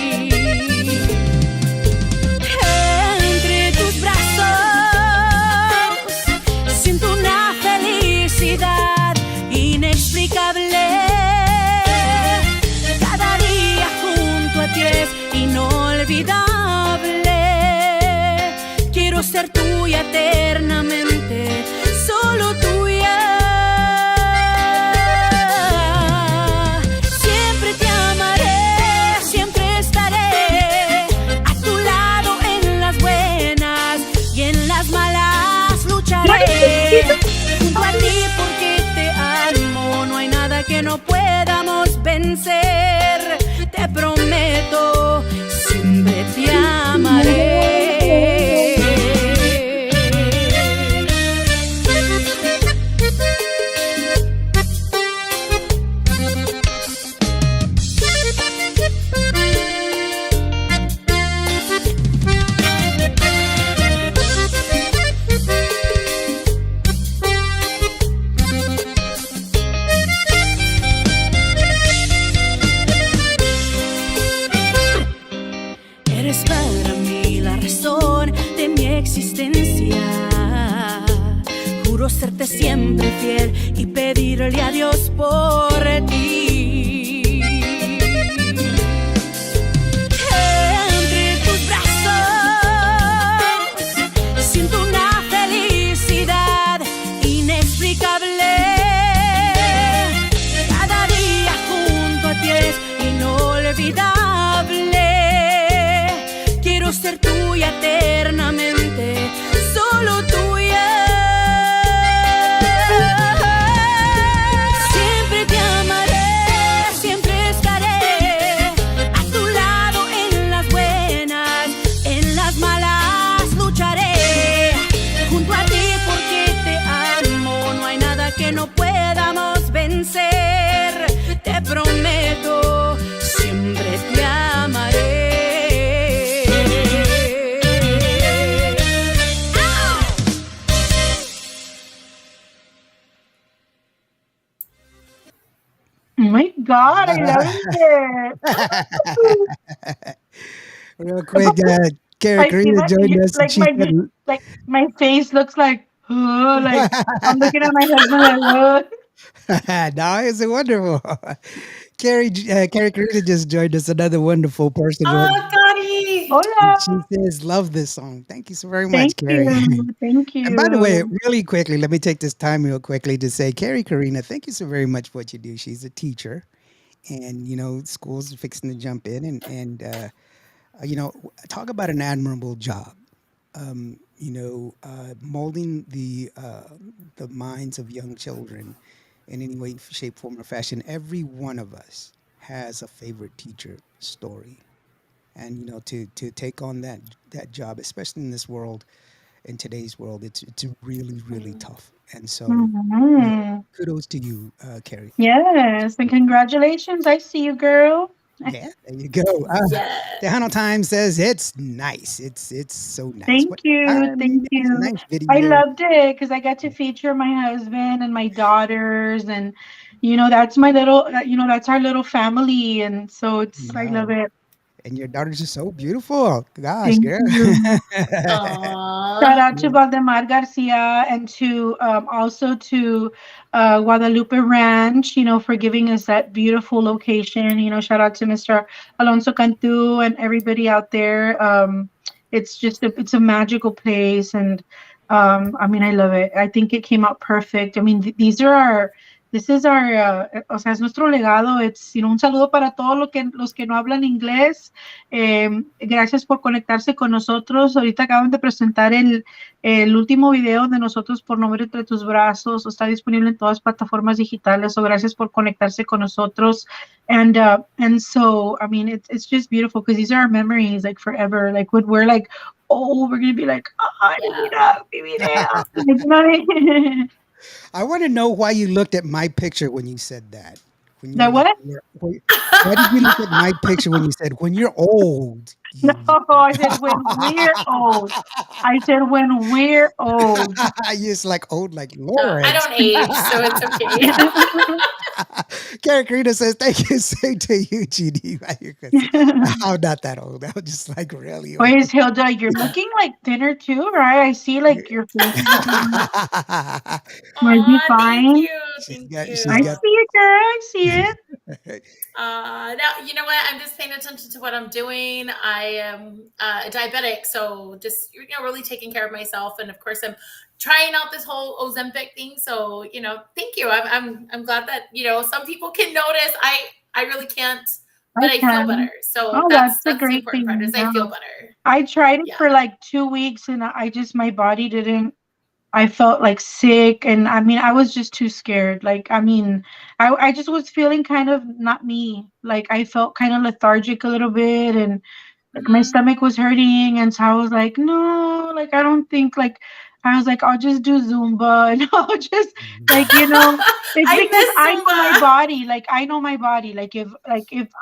Entre tus brazos siento una felicidad inexplicable. Cada día junto a ti es inolvidable. Quiero ser tuya eternamente, solo tuya. Siempre te amaré, siempre estaré a tu lado en las buenas y en las malas lucharé. Junto a ti porque te amo, no hay nada que no podamos vencer. Te prometo, siempre te amaré. Eres para mí la razón de mi existencia. Juro serte siempre fiel y pedirle a Dios por ti. Entre tus brazos siento una felicidad inexplicable. Cada día junto a ti es inolvidable. Quiero ser tuya eternamente, solo tuya. Siempre te amaré, siempre estaré a tu lado en las buenas, en las malas lucharé. Junto a ti porque te amo, no hay nada que no podamos vencer. Te prometo, siempre te amaré. Oh my God, I love it. Real quick, Carrie Like, Karina joined us and like she said, like my face looks like, oh, like I'm looking at my husband like, oh. no, it's wonderful. Carrie Karina just joined us, another wonderful person. Oh, Gotti. Hola. She says, love this song. Thank you so very much, Thank Carrie. you. Thank you. And by the way, really quickly, let me take this time real quickly to say, Carrie Karina, thank you so very much for what you do. She's a teacher and school's fixing to jump in, talk about an admirable job. Molding the minds of young children in any way, shape, form, or fashion. Every one of us has a favorite teacher story, and to take on that job, especially in this world, in today's world, it's really really tough. And so, Mhm. kudos to you, Carrie. Yes, and congratulations. I see you, girl. Yeah, there you go. Yes. Tejano Time says it's nice. It's so nice. Thank What you. Thank it's a you. nice I video. loved it because I got to feature my husband and my daughters, and that's my little, that's our little family, and so I Yeah, love it. and your daughters are so beautiful. Gosh, Thank girl. you. Shout Aw. out to Valdemar Garcia and to also to Guadalupe Ranch, for giving us that beautiful location. Shout out to Mr. Alonso Cantu and everybody out there. It's just it's a magical place, and I mean, I love it. I think it came out perfect. I mean, this is our, o sea, es nuestro legado. It's, un saludo para todos los que no hablan inglés. Gracias por conectarse con nosotros. Ahorita acaban de presentar el último video de nosotros por Nombre entre tus brazos. Está disponible en todas plataformas digitales. So gracias por conectarse con nosotros. And so, I mean, it's just beautiful because these are our memories, like forever. Like when we're like, oh, we're gonna be like, ay, Yeah. mira, mi video. Like, you know what I mean? I want to know why you looked at my picture when you said that. When you That were like, what? why did you look at my picture when you said, when you're old? No, I said when we're old. I said when we're old. You're just like old, like I Lawrence. don't age, so it's okay. Karen Karina says, thank you. Same to you, GD. I'm not that old. I'm just like really old. Where's Hilda? You're looking like thinner too, right? I see like your face is looking might be Aw, thank fine. you. Thank She's I you. got see it, girl. I see it. Now, you know what? I'm just paying attention to what I'm doing. I am a diabetic, so just really taking care of myself. And of course, I'm trying out this whole Ozempic thing. So thank you. I'm glad that some people can notice. I really can't, I but I feel can. better. So Oh, that's that's the the great important part thing. is I Yeah. feel better. I tried it Yeah. for like 2 weeks and my body didn't, I felt like sick, and I mean I was just too scared. Like I mean, I just was feeling kind of not me. Like I felt kind of lethargic a little bit, and like my Mhm. stomach was hurting, and so I was like, no, like I don't think like I was like, I'll just do Zumba and I'll just like, it's I because miss I know my Zumba. body. Like I know my body. Like if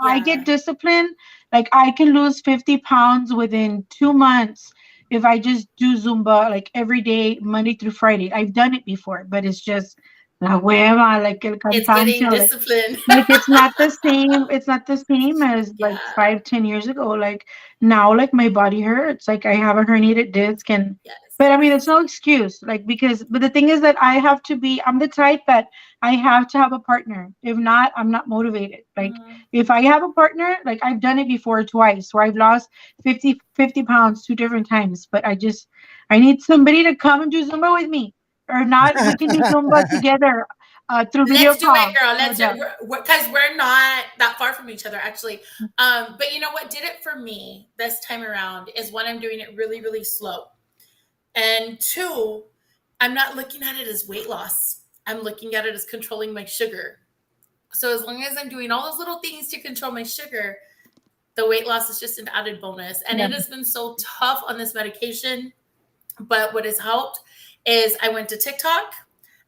I get Yeah. disciplined, like I can lose 50 pounds within 2 months if I just do Zumba like every day, Monday through Friday. I've done it before, but it's just la hueva, like el It's getting cansancio, disciplined. like it's not the same as like Yeah. 5-10 years ago. Like now, like my body hurts, like I have a herniated disc, and Yes. but I mean it's no excuse, like because but the thing is that I'm the type that I have to have a partner. If not, I'm not motivated. Like Mhm. if I have a partner, like I've done it before twice where I've lost 50 pounds 2 different times, but I need somebody to come and do Zumba with me. Or not, we can do Zumba together through video Let's do it, call. girl. No Let's do doubt. it because we're not that far from each other, actually. But you know what did it for me this time around is one, I'm doing it really, really slow, and two, I'm not looking at it as weight loss. I'm looking at it as controlling my sugar. So as long as I'm doing all those little things to control my sugar, the weight loss is just an added bonus. And Yeah. it has been so tough on this medication. But what has helped is I went to TikTok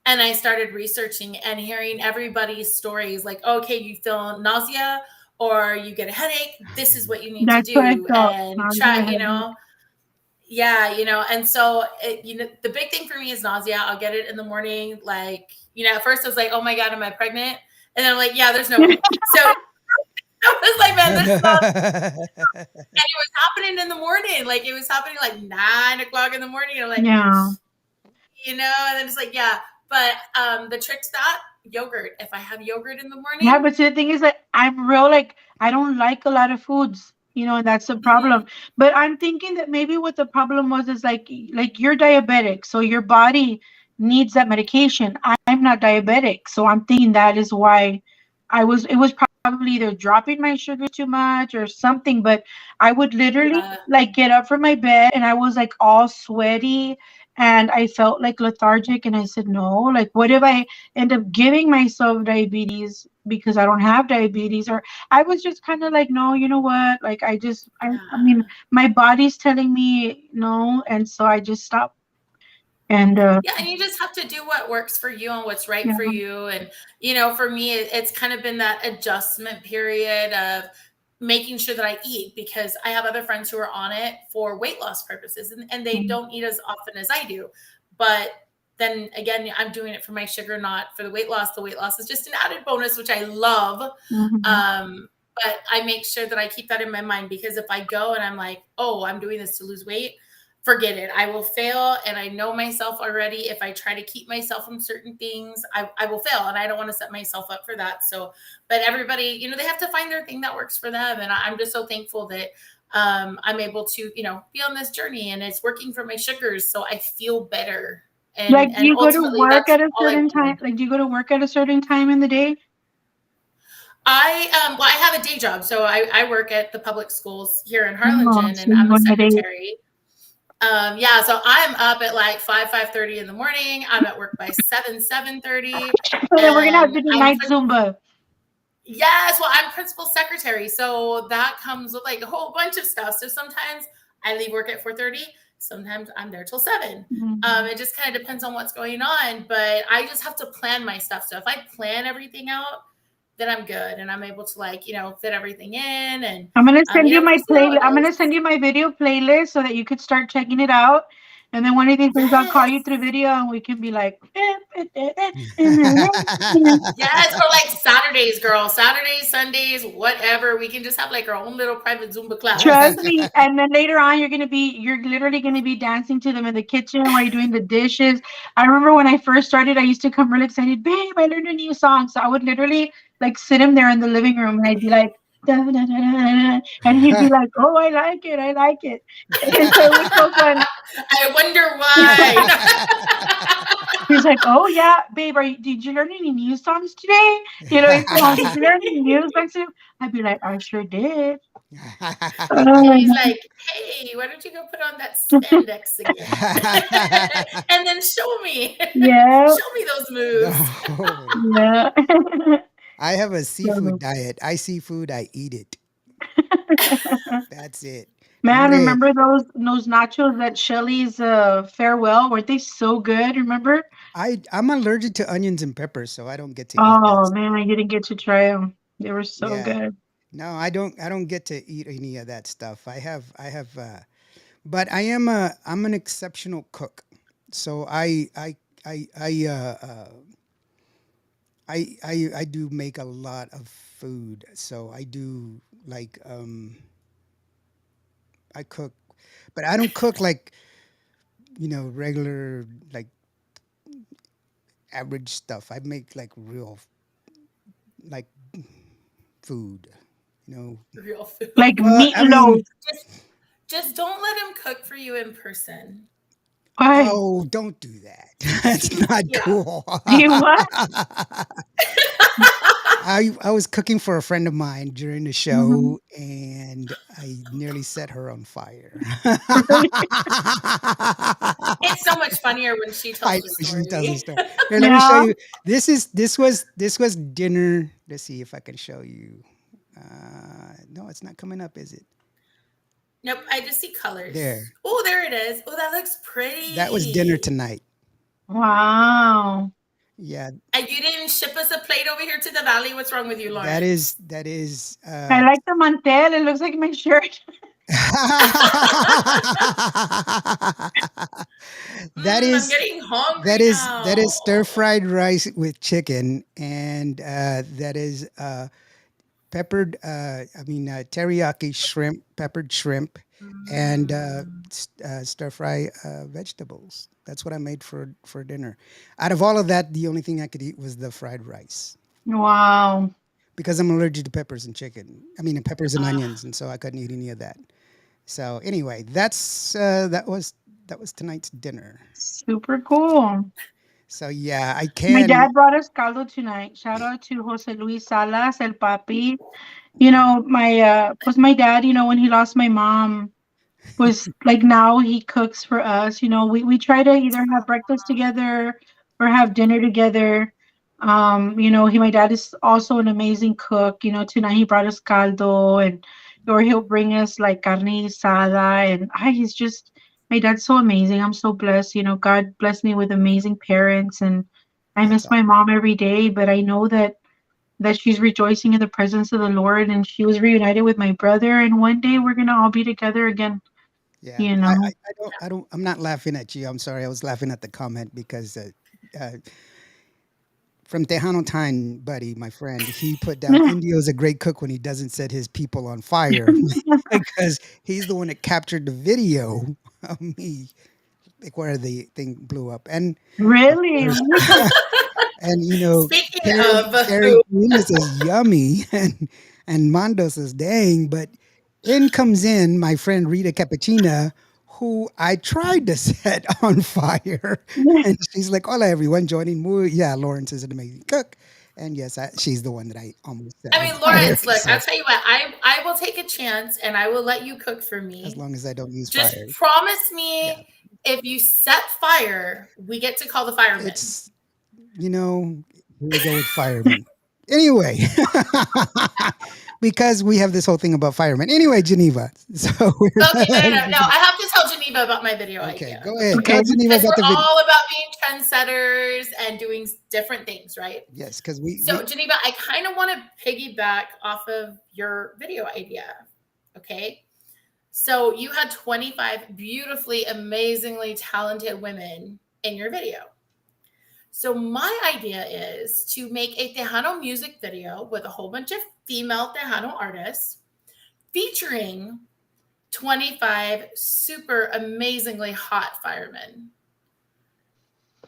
and I started researching and hearing everybody's stories like, okay, you feel nausea or you get a headache. This is what you need to That's what I do. felt. And Nausea, try, headache. yeah, and so the big thing for me is nausea. I'll get it in the morning. Like, at first I was like, oh my God, am I pregnant? And then I'm like, yeah, there's no way. So I was like, man, there's no, and it was happening in the morning. Like it was happening like 9 o'clock in the morning. I'm like, Yeah. and then it's like, yeah. But the trick to that, yogurt. If I have yogurt in the Yeah, morning, but see, the thing is that I'm real, like, I don't like a lot of foods, and that's the problem. mhm, But I'm thinking that maybe what the problem was is like you're diabetic, so your body needs that medication. I'm not diabetic, so I'm thinking that is why it was probably either dropping my sugars too much or something, but I would literally Yeah. like get up from my bed and I was like all sweaty and I felt like lethargic and I said, no, like what if I end up giving myself diabetes because I don't have diabetes? Or I was just kind of like, no, you know what? Like I mean, Yeah. my body's telling me no, and so I just stopped. And Yeah, and you just have to do what works for you and what's right yeah. for you. And for me, it's kind of been that adjustment period of making sure that I eat, because I have other friends who are on it for weight loss purposes, and they don't eat as often as I do. But then again, I'm doing it for my sugar, not for the weight loss. The weight loss is just an added bonus, which I love. Mhm. But I make sure that I keep that in my mind, because if I go and I'm like, oh, I'm doing this to lose weight, forget it. I will fail. And I know myself already. If I try to keep myself from certain things, I will fail. And I don't want to set myself up for that. So, but everybody, they have to find their thing that works for them. And I'm just so thankful that I'm able to, be on this journey, and it's working for my sugars. So I feel better. Like, do And you go to ultimately, work that's at a all I certain time? wanted. Like, do you go to work at a certain time in the day? I have a day job. So I work at the public schools here in Oh, Harlingen, so and you I'm the go in the day. secretary. Yeah, so I'm up at like 5:30 in the morning. I'm at work by 7:30, So then we're gonna have and to do night Zumba. yes, well, I'm principal secretary, so that comes with like a whole bunch of stuff. So sometimes I leave work at 4:30. Sometimes I'm there till 7. Mhm. It just kind of depends on what's going on, but I just have to plan my stuff. So if I plan everything out, then I'm good, and I'm able to fit everything in, and I'm gonna send you we'll my see how it I'm goes. gonna send you my video playlist so that you could start checking it out. And then one of these days I'll call Yes. you through video and we can be like, Yes, or like Saturdays, girl. Saturdays, Sundays, whatever. We can just have like our own little private Zumba class. trust me. And then later on, you're literally gonna be dancing to them in the kitchen while you're doing the dishes. I remember when I first started, I used to come really excited, babe, I learned a new song. So I would literally like sit him there in the living room and I'd be like, da, da, da, da, da, and he'd be like, oh, I like it. And so it was so fun. I wonder why. He's like, oh yeah, babe, did you learn any new songs today? He's like, did you learn any new songs today? I'd be like, I sure did. And he's Oh, like, hey, why don't you go put on that spandex again? And then show me. yeah, Show me those moves. No. yeah. I have a seafood So, diet. I see food, I eat it. That's it. man, Hombre, remember those nachos at Shelly's Farewell? Weren't they so good? Remember? I'm allergic to onions and peppers, so I don't get to eat that Oh stuff. man, I didn't get to try them. They were so Yeah. good. No, I don't get to eat any of that stuff. I have but I'm an exceptional cook. So I do make a lot of food. So I do like I cook, but I don't cook like, regular like average stuff. I make like real like food, you know. Real food. Like Well, I mean, meatloaf. Just don't let him cook for you in person. Why? oh, don't do that. That's not Yeah. cool. Do you what? I was cooking for a friend of mine during the Mhm. show, and I nearly set her on fire. It's so much funnier when she I tells the know she tells the story. story. Here, let me show Yeah. you. This was dinner. Let's see if I can show you. No, it's not coming up, is it? Nope, I just see colors. There. Oh, there it is. Oh, that looks That was dinner pretty. tonight. Wow. Yeah, And you didn't ship us a plate over here to the valley. What's wrong with you, that Lawrence? is that is I like the mantel. It looks like my shirt. that I'm is getting hungry that is now. stir fried rice with chicken, and that is peppered. Teriyaki shrimp, peppered shrimp, and Mm. stir fry vegetables. That's what I made for dinner. Out of all of that, the only thing I could eat was the fried rice Wow. because I'm allergic to peppers and chicken. I mean, peppers and Ah, onions, and so I couldn't eat any of that. So anyway, that was tonight's dinner. Super cool. So yeah, I My can. dad brought us caldo tonight. Shout out to Jose Luis Salas, El Papi. You know, my dad, when he lost my mom, was like now he cooks for us. We try to either have breakfast together or have dinner together. My dad is also an amazing cook. Tonight he brought us caldo, and or he'll bring us like carne asada, and he's just my dad's so amazing. I'm so blessed. God blessed me with amazing parents, and I That's miss all. my mom every day, but I know that she's rejoicing in the presence of the Lord, and she was reunited with my brother, and one day we're gonna all be together again. Yeah, You I, know. I, I don't, I don't, I'm not laughing at you. I'm sorry. I was laughing at the comment because uh, from Tejano Time, buddy, my friend, he put down Indio's a great cook when he doesn't set his people on fire because he's the one that captured the video of me, like where the thing blew up. And of Really? course, Oh my God. and Speaking Carrie of Carrie food, Karina says yummy, and Mondo says dang. But in comes in my friend Rita Cappuccina, who I tried to set on fire, and she's like, "Hola, everyone, joining me." Yeah, Lawrence is an amazing cook, and yes, she's the one that I almost set I on mean, fire. Lawrence, look, I'll So tell you what, I will take a chance and I will let you cook for as me. long as I don't use Just fire, promise yeah, me if you set fire, we get to call the firemen. it's you know, here we go with firemen. Anyway, because we have this whole thing about firemen. Anyway, Geneva. So Okay, no. I have to tell Geneva about my video okay, idea. go ahead. Okay. Okay. Tell Geneva Because about we're the video. all about being trendsetters and doing different things, right? Yes, because So, Geneva, I kind of want to piggyback off of your video idea. Okay. So, you had 25 beautifully, amazingly talented women in your video. So, my idea is to make a Tejano music video with a whole bunch of female Tejano artists featuring 25 super amazingly hot firemen.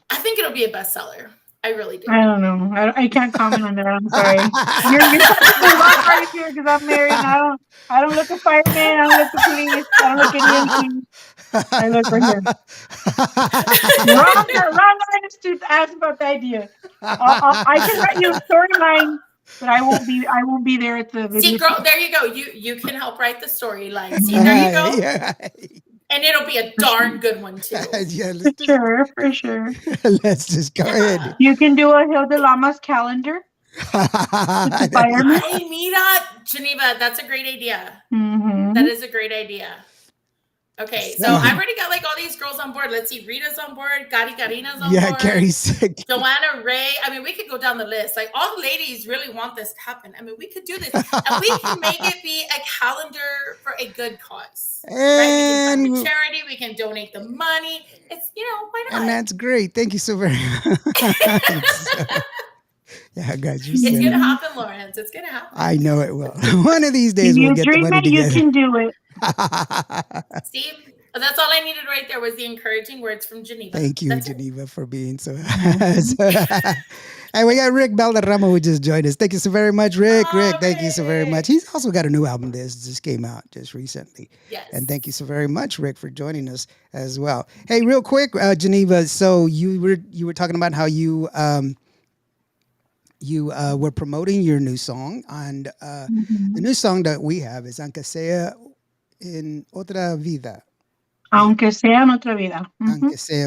I think it'll be a bestseller. I really do. I don't know. I can't comment on that. I'm sorry. You're talking a lot right here because I'm married and I don't look a fireman. I don't look a police. I don't look an EMT. I look right here. Wrong artist to ask about the idea. I can write you a storyline, but I won't be there at the See, video girl, shoot. there you go. You can help write the storyline. See, there you Mhm. go. yeah, And it'll be a For sure. darn good one too. yeah. For sure. For sure. Let's just go ahead. Yeah. You can do a Hilda Lamas calendar with the firemen. Ay, mira, Geneva, that's a great idea. That Mm-hmm. is a great idea. Okay, so Somehow, I've already got like all these girls on board. Let's see, Rita's on board, Gary Karina's on yeah, board, Carrie's sick. Joanna Ray. I mean, we could go down the list. Like all the ladies really want this to happen. I mean, we could do this, and we can make it be a calendar for a good cause, right? We can fund the and charity. We can donate the money. It's why and not? that's great. Thank you so very much. So, yeah, guys, you It's said gonna it. Mm-hmm. happen, Lawrence. It's gonna I happen. know it will. One of these If days, we'll you get the dream money it, you together. can do it. See, that's all I needed right there was the encouraging words from Geneva. Thank you, That's it. Geneva, for being so. Mhm. And we got Rick Valderrama who just joined us. Thank you so very much, Rick. Oh, Rick, thank you so very much. Rick. He's also got a new album that just came out just recently. And thank you Yes. so very much, Rick, for joining us as well. Hey, real quick, Geneva. So you were talking about how you were promoting your new song, and the Mhm. new song that we have is Aunque sea en otra vida. Aunque sea en otra vida. Mhm. Aunque sea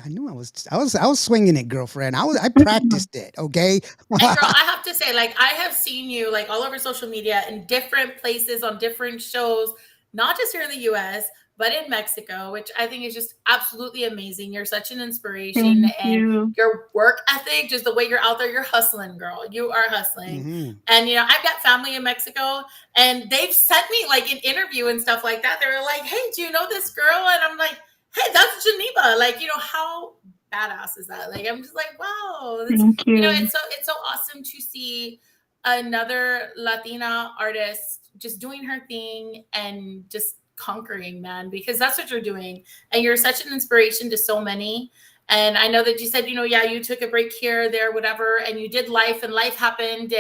I knew I was swinging it, girlfriend. I practiced it. Okay. And girl, I have to say, like, I have seen you like all over social media in different places on different shows, not just here in the US, but in Mexico, which I think is just absolutely amazing. You're such an inspiration, Thank and you. your work ethic, just the way you're out there, you're hustling, girl. You are hustling. Hmm. And I've got family in Mexico, and they've sent me like an interview and stuff like that. They were like, "Hey, do you know this girl?" And I'm like, "Hey, that's Geneva." Like, how badass is that? Like, I'm just like, wow, that's Thank you. it's so awesome to see another Latina artist just doing her thing and just conquering, man, because that's what you're doing. And you're such an inspiration to so many. And I know that you said, yeah, you took a break here, there, whatever, and you did life and life happened.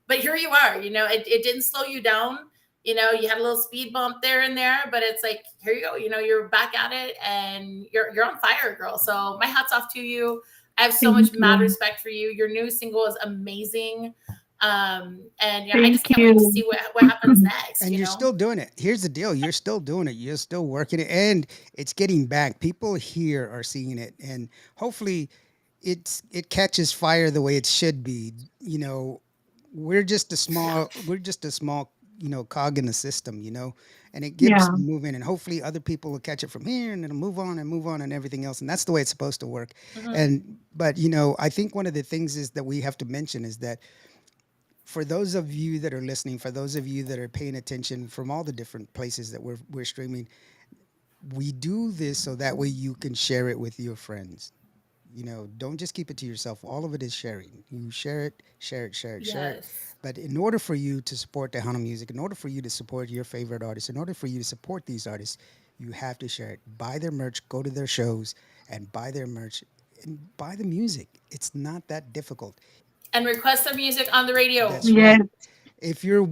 But here you are, it didn't slow you down. You had a little speed bump there and there, but it's like, here you go, you're back at it and you're on fire, girl. So my hat's off to you. I have so much Thank mad you. respect for you. Your new single is amazing. And yeah, I Thank just can't wait to you. see what happens next, And you you're know? still doing it. Here's the deal: you're still doing it. You're still working it, and it's getting back. People here are seeing it, and hopefully, it catches fire the way it should be. You know, Yeah. we're just a small cog in the system. And it Yeah. keeps moving, and hopefully other people will catch it from here, and it'll move on, and everything else. And that's the way it's supposed to work. Mhm. And but I think one of the things is that we have to mention is that for those of you that are listening, for those of you that are paying attention from all the different places that we're streaming, we do this so that way you can share it with your friends. Don't just keep it to yourself. All of it is sharing. You share it, share it, share it, share it. Yes. But in order for you to support Tejano music, in order for you to support your favorite artists, in order for you to support these artists, you have to share it. Buy their merch, go to their shows, and buy their merch and buy the music. It's not that difficult. And request some music on the radio. That's Yes. right. If you're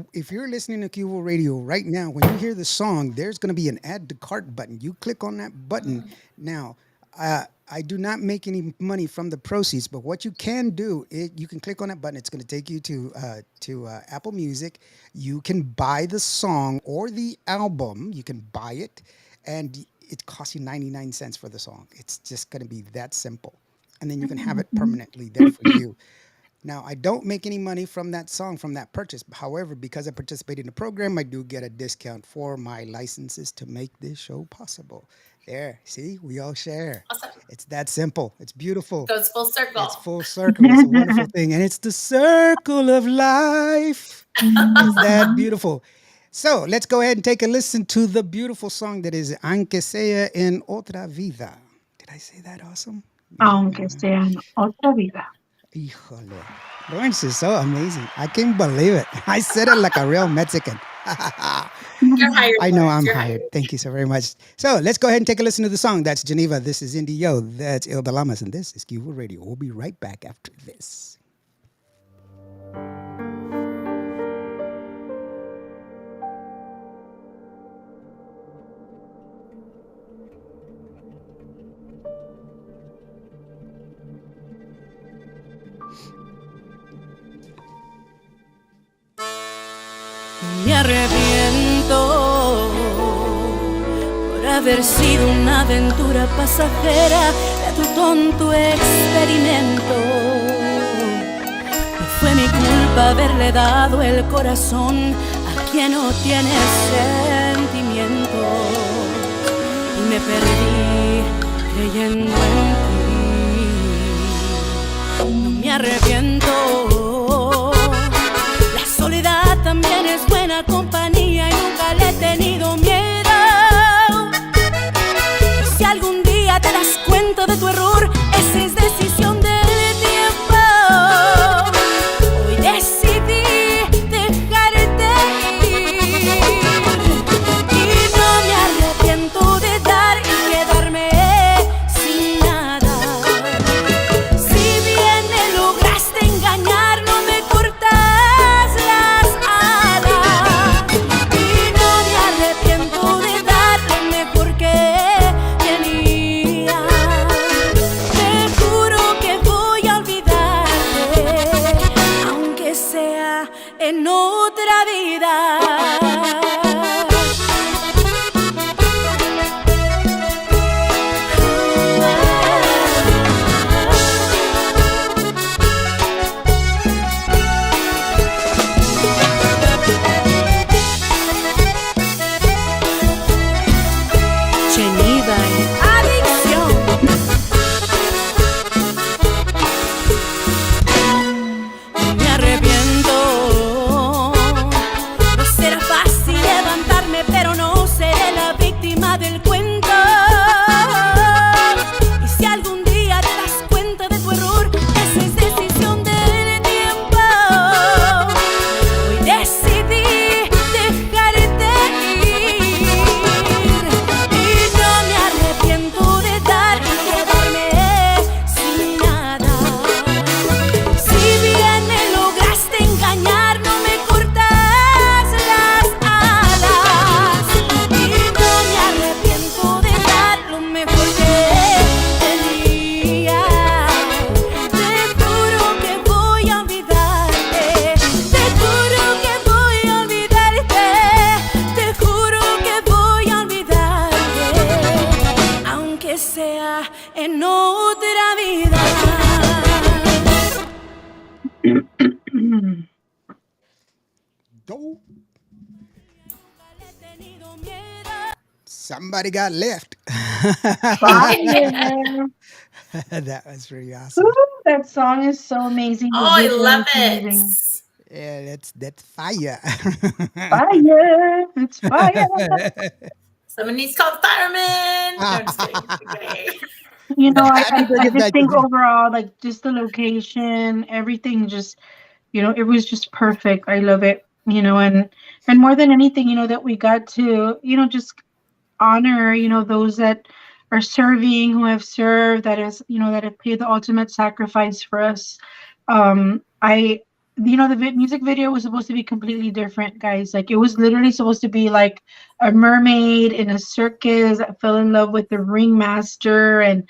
listening to Cubo Radio right now, when you hear the song, there's going to be an add to cart button. You click on that button. Now, I do not make any money from the proceeds, but what you can do, you can click on that button. It's going to take you to Apple Music. You can buy the song or the album. You can buy it, and it costs you 99 cents for the song. It's just going to be that simple, and then you can have it permanently there for you. Now, I don't make any money from that song, from that purchase. However, because I participate in the program, I do get a discount for my licenses to make this show possible. There, see, we all share. Awesome. It's that simple. It's beautiful. Goes full It's circle. full circle. It's a wonderful thing. And it's the circle of life. It's that beautiful. So let's go ahead and take a listen to the beautiful song that is Aunque sea en otra vida. Did I say that awesome? Aunque sea en otra vida. Híjole. Lawrence is so amazing. I can't believe it. I said it like a real Mexican. You're hired, I know Lawrence. I'm You're hired. Thank you so very much. So let's go ahead and take a listen to the song. That's Genyva. This is Indie Yo. That's Il Balamas. And this is Cuba Radio. We'll be right back after this. Me arrepiento por haber sido una aventura pasajera de tu tonto experimento. No fue mi culpa haberle dado el corazón a quien no tiene sentimiento. Y me perdí creyendo en ti. No me arrepiento. La soledad también es buena compañía y nunca le he tenido miedo. Y si algún día te das cuenta de tu error, esa es decisión del tiempo. Hoy decidí dejarte ir y no me arrepiento de dar y quedarme sin nada. Si bien me lograste engañar, no me cortas las alas. Y no me arrepiento de dar lo mejor que tenía. Te juro que voy a olvidarte, aunque sea en otra vida. Genyva en adicción. No me arrepiento, no será fácil Dope. Somebody got left. Fire. That was pretty awesome. Ooh, that song is so amazing. The Oh, I video love is it. amazing. Yeah, that's fire. Fire. It's fire. Someone needs to call the fireman. No, just kidding. Okay. You know, I, Happy I, I birthday just back to think you. overall, like just the location, everything just, it was just perfect. I love it, and more than anything, that we got to, just honor, those that are serving, who have served, that have paid the ultimate sacrifice for us. I, the music video was supposed to be completely different, guys. Like it was literally supposed to be like a mermaid in a circus that fell in love with the ringmaster, and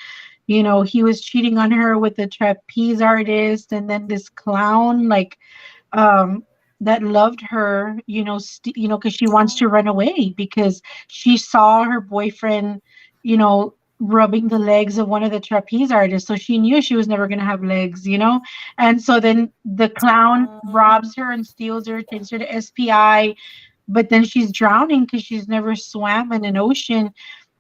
he was cheating on her with the trapeze artist, and then this clown, like um that loved her, because she wants to run away because she saw her boyfriend, rubbing the legs of one of the trapeze artists, so she knew she was never going to have legs, and so then the clown Oh, robs her and steals her, takes her to SPI, but then she's drowning because she's never swam in an ocean.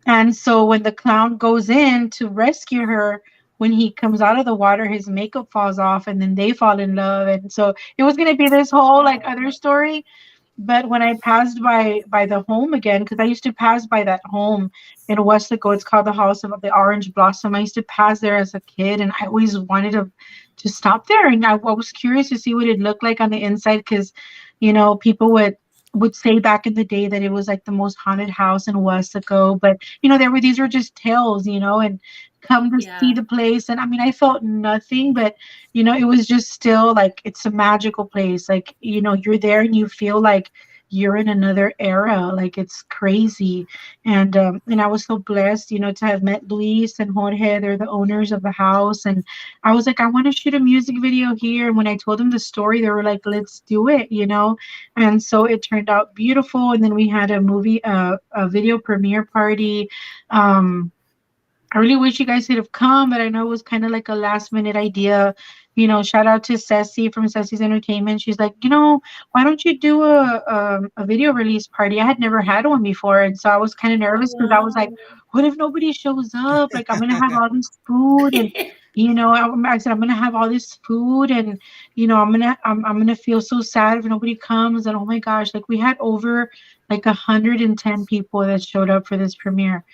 And so when the clown goes in to rescue her, when he comes out of the water, his makeup falls off and then they fall in love. And so it was going to be this whole like other story. But when I passed by the home again, because I used to pass by that home in Westaco, it's called the House of the Orange Blossom. I used to pass there as a kid, and I always wanted to stop there, and I was curious to see what it looked like on the inside, because people would say back in the day that it was like the most haunted house in Westaco, but these were just tales, and come to see yeah. the place, and I mean I felt nothing, but it was just still like it's a magical place. Like, you're there and you feel like you're in another era. Like it's crazy. And I was so blessed, to have met Luis and Jorge. They're the owners of the house. And I was like, I want to shoot a music video here. And when I told them the story, they were like, let's do it. And so it turned out beautiful. And then we had a video premiere party. Um, I really wish you guys could have come, but I know it was kind of like a last minute idea. Shout out to Ceci from Ceci's Entertainment. She's like, why don't you do a video release party? I had never had one before, and so I was kind of Oh, nervous because I was like, wow. what if nobody shows up? Like I'm gonna have all this food, and I said I'm gonna have all this food, and I'm gonna feel so sad if nobody comes. And oh my gosh, like we had over like 110 people that showed up for this premiere.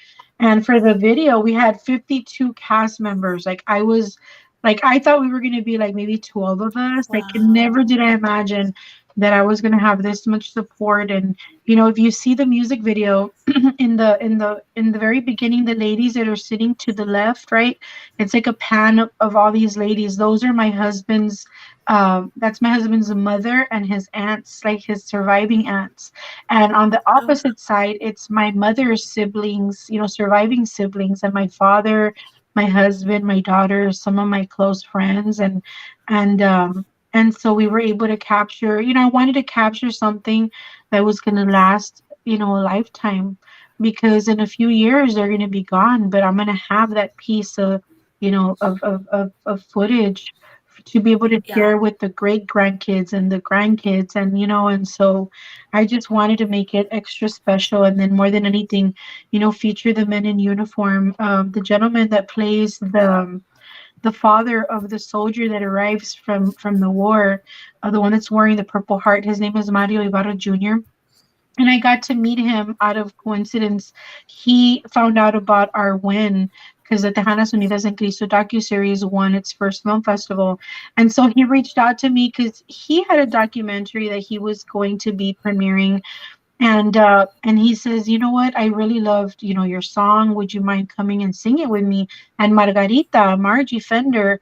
And for the video, we had 52 cast members. I thought we were going to be like maybe 12 of us. Like, never Wow. did I imagine that I was going to have this much support. And, if you see the music video in the very beginning, the ladies that are sitting to the left, right? It's like a pan of all these ladies. Those are my husband's. That's my husband's mother and his aunts, like his surviving aunts. And on the Oh, opposite side, it's my mother's siblings, surviving siblings, and my father, my husband, my daughter, some of my close friends, and um and so we were able to capture, I wanted to capture something that was going to last, a lifetime, because in a few years they're going to be gone, but I'm going to have that piece of, of footage to be able to yeah. share with the great grandkids and the grandkids, and so I just wanted to make it extra special, and then more than anything, feature the men in uniform. The gentleman that plays the father of the soldier that arrives from the war, the one that's wearing the Purple Heart. His name is Mario Ibarra Jr., and I got to meet him out of coincidence. He found out about our win because the Tejanas Unidas en Cristo docuseries won its first film festival. And so he reached out to me because he had a documentary that he was going to be premiering, and he says, you know what, I really loved, your song, would you mind coming and sing it with me? And Margie Fender,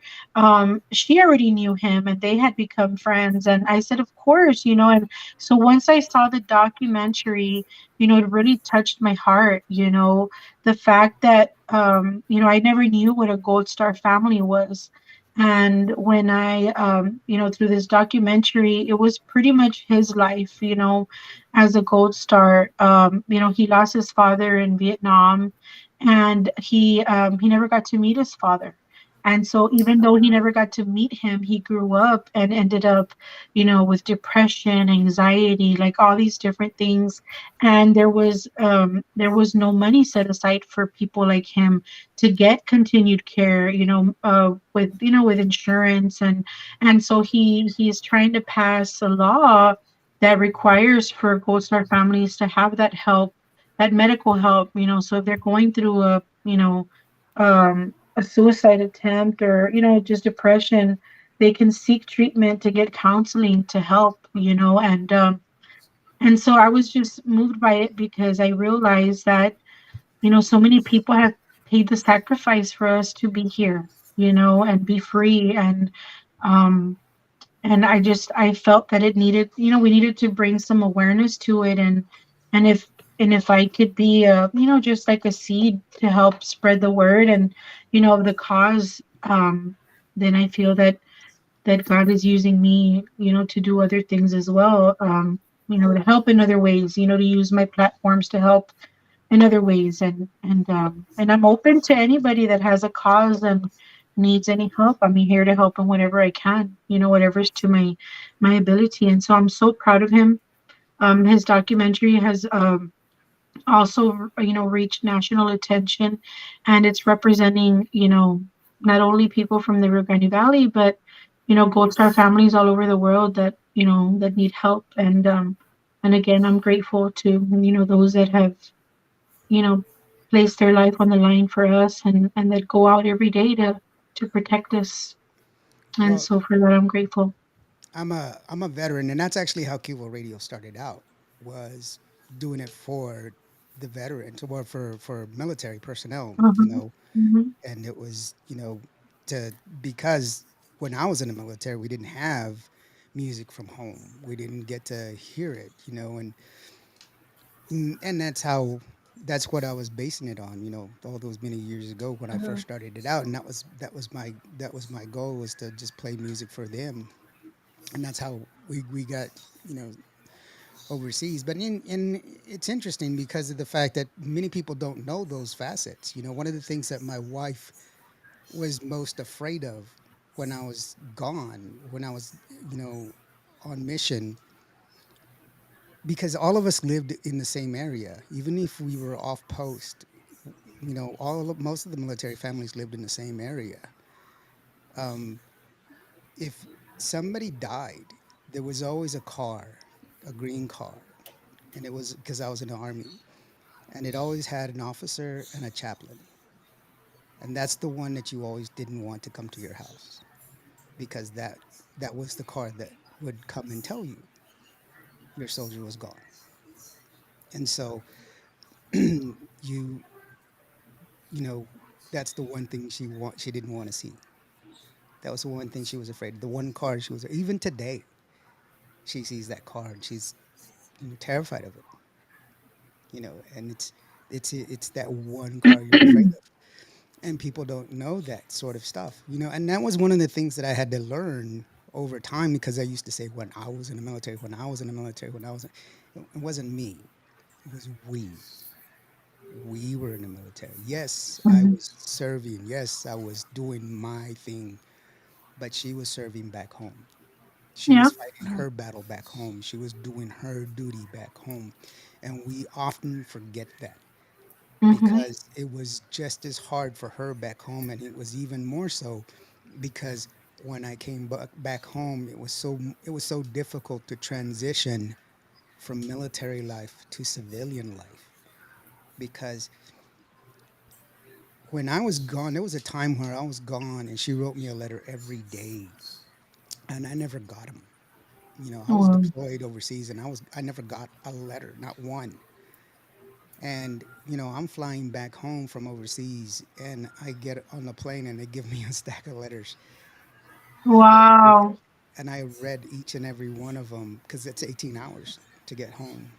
she already knew him and they had become friends, and I said, of course, and so once I saw the documentary, it really touched my heart, the fact that I never knew what a Gold Star family was. And when I through this documentary, it was pretty much his life, as a Gold Star. He lost his father in Vietnam, and he never got to meet his father. And so even though he never got to meet him, he grew up and ended up, with depression, anxiety, like all these different things. And there was no money set aside for people like him to get continued care, with insurance. And so he's trying to pass a law that requires for Gold Star families to have that help, that medical help, so if they're going through a suicide attempt, or just depression, they can seek treatment to get counseling to help, and so I was just moved by it because I realized that, so many people have paid the sacrifice for us to be here, and be free. Um and I felt that it needed, we needed to bring some awareness to it. And if I could be just like a seed to help spread the word, and the cause, then I feel that God is using me, to do other things as well, to help in other ways, to use my platforms to help in other ways. And I'm open to anybody that has a cause and needs any help. I'm here to help in whatever I can, whatever's to my ability. And so I'm so proud of him. His documentary has also, reached national attention, and it's representing, not only people from the Rio Grande Valley, but Gold Star families all over the world that, that need help. And again, I'm grateful to, those that have, you know, place their life on the line for us, and that go out every day to protect us. And Well, so for that, I'm grateful. I'm a veteran, and that's actually how Kivo Radio started out, was doing it for the veterans or for military personnel, Uh-huh. Hmm. and it was, to because when I was in the military, we didn't have music from home. We didn't get to hear it, and that's what I was basing it on, all those many years ago when I first started it out, and that was my goal, was to just play music for them, and that's how we got, you know overseas. But in it's interesting because of the fact that many people don't know those facets. One of the things that my wife was most afraid of when I was gone, when I was, you know, on mission, because all of us lived in the same area, even if we were off post. Most of the military families lived in the same area. If somebody died, there was always a car, a green car, and it was because I was in the army, and it always had an officer and a chaplain, and that's the one that you always didn't want to come to your house, because that was the car that would come and tell you your soldier was gone. And so you you know that's the one thing she didn't want to see. That was the one thing she was afraid of. The one car she was, even today, she sees that car and she's, terrified of it. And it's that one car you're afraid of, and people don't know that sort of stuff. And that was one of the things that I had to learn over time, because I used to say, when I was in the military, when I was in the military, when I was it wasn't me, it was we were in the military. Yes, I Hmm. was serving, yes, I was doing my thing, but she was serving back home. She Yeah. was fighting her battle back home. She was doing her duty back home. And we often forget that, Hmm. because it was just as hard for her back home, and it was even more so because when I came back home, it was so difficult to transition from military life to civilian life, because when I was gone, there was a time where I was gone and she wrote me a letter every day, and I never got them. I was Well, deployed overseas, and I never got a letter, not one. And I'm flying back home from overseas, and I get on the plane, and they give me a stack of letters. wow. And I read each and every one of them, because it's 18 hours to get home.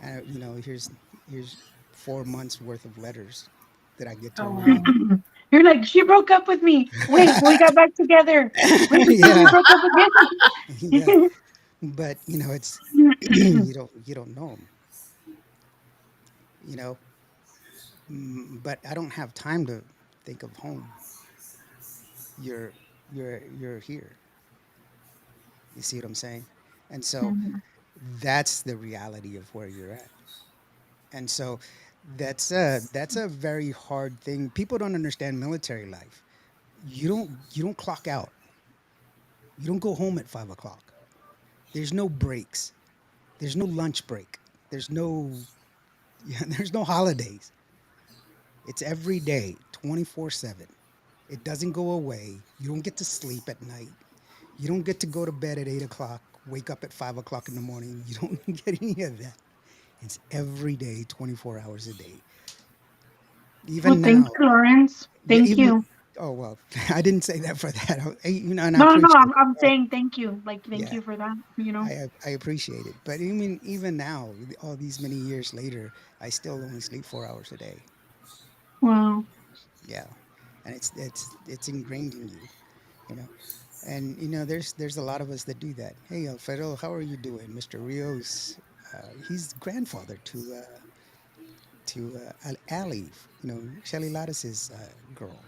And here's 4 months worth of letters that I get to Oh read. wow. You're like, she broke up with me. Wait, we got back together. Wait, so we Yeah, broke up yeah. again. But it's you don't know them. you know. But I don't have time to think of home. you're you're here. You see what I'm saying? And so Mhm. that's the reality of where you're at. And so that's a very hard thing. People don't understand military life. You don't clock out. You don't go home at 5 o'clock. There's no breaks. There's no lunch break. There's no yeah, there's no holidays. It's every day, 24/7. It doesn't go away. You don't get to sleep at night. You don't get to go to bed at 8 o'clock, wake up at 5 o'clock in the morning. You don't get any of that. It's every day, 24 hours a day. Well, Even thank now, you, Lawrence. yeah, Thank even you. oh well, I didn't say that for that. And I No, no, no. appreciate I'm it. saying thank you. Like, thank Yeah, you for that. You know. I appreciate it. But even now, all these many years later, I still only sleep 4 hours a day. Wow. Yeah, and it's ingrained in you, you know. And there's a lot of us that do that. Hey, Alfredo, how are you doing? Mr. Rios, he's grandfather to Ali, Shelly Lattice's girl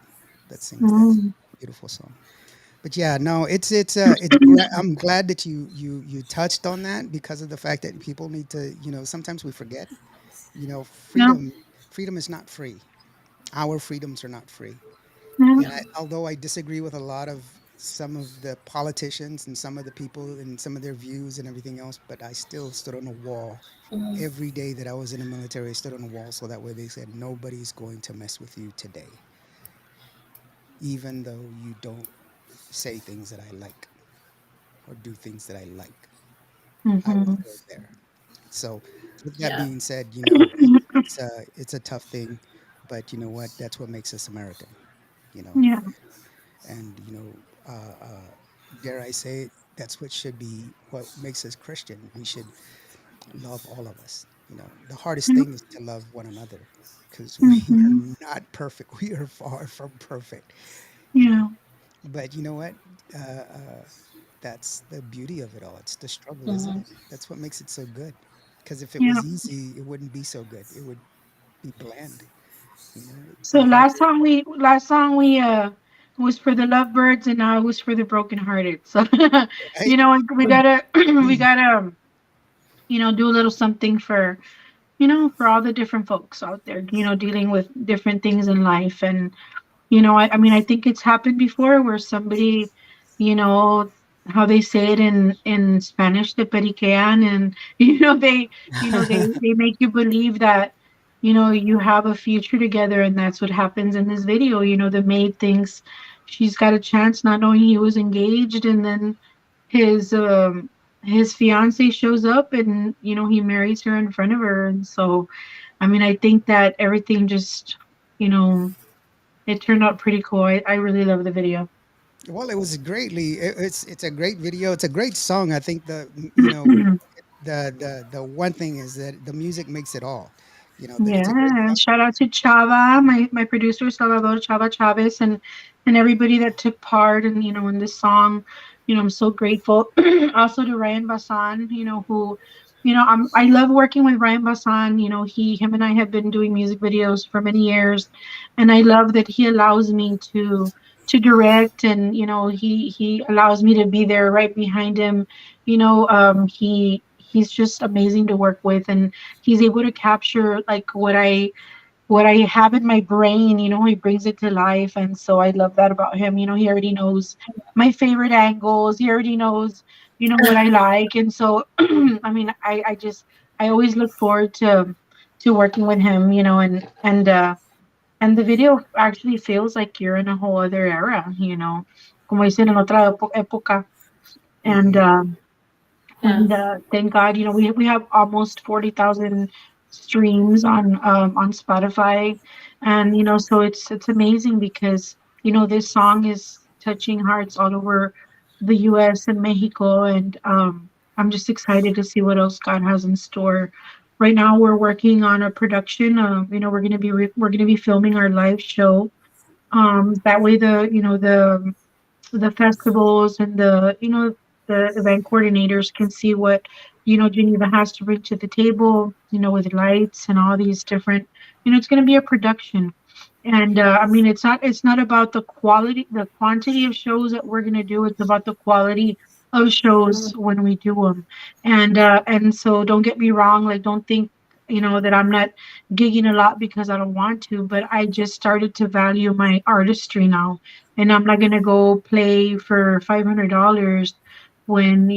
that sings that Mm. beautiful song. But yeah, no, I'm glad that you touched on that because of the fact that people need to, sometimes we forget, Yeah. freedom is not free. Our freedoms are not free. Yeah. And although I disagree with a lot of some of the politicians and some of the people and some of their views and everything else, but I still stood on a wall Mhm. every day that I was in the military. I stood on a wall so that way they said nobody's going to mess with you today, even though you don't say things that I like or do things that I like. I was Mm-hmm. still there. So, with that Yeah. being said, it's a tough thing, but you know what? That's what makes us American. You know, Yeah. and dare I say it, that's what should be what makes us Christian. We should love all of us. The hardest thing is to love one another because we are Mm-hmm. not perfect. We are far from perfect. You know, Yeah. but you know what? Uh, uh, that's the beauty of it all. It's the struggle, isn't Mhm. it? That's what makes it so good. Because if it Yeah. was easy, it wouldn't be so good. It would be bland. So The harder, last song we was for the lovebirds, and now it was for the brokenhearted. So right? we gotta we gotta do a little something for for all the different folks out there, dealing with different things in life. And I mean, I think it's happened before where somebody, you know, how they say it in Spanish, the periquean, and they make you believe that you have a future together, and that's what happens in this video. The maid thinks she's got a chance, not knowing he was engaged, and then his um his fiance shows up, and he marries her in front of her. And so, I mean, I think that everything just you know it turned out pretty cool. I really love the video. Well, it was it's a great video. It's a great song. I think the one thing is that the music makes it all. That it's a great Yeah, song. shout out to Chava, my producer Salvador Chava Chavez, and everybody that took part and in this song. I'm so grateful. Also to Ryan Basan, who, I love working with Ryan Basan. Him and I have been doing music videos for many years, and I love that he allows me to direct, and he allows me to be there right behind him. He's just amazing to work with, and he's able to capture like what I have in my brain. He brings it to life. And so I love that about him. He already knows my favorite angles. He already knows what I like. And so I mean, I always look forward to working with him. And the video actually feels like you're in a whole other era, como dicen en otra época. And Hmm. and Yeah. thank God, we have almost 40,000 streams on Spotify. And so it's amazing because this song is touching hearts all over the US and Mexico. And I'm just excited to see what else God has in store. Right now we're working on a production. We're going to be filming our live show. That way the festivals and the event coordinators can see what Geneva has to bring to the table, with lights and all these different. It's going to be a production. And I mean, it's not about the quantity of shows that we're gonna do. It's about the quality of shows Mhm. when we do them. And so don't get me wrong, like don't think that I'm not gigging a lot because I don't want to, but I just started to value my artistry now, and I'm not gonna go play for $500 when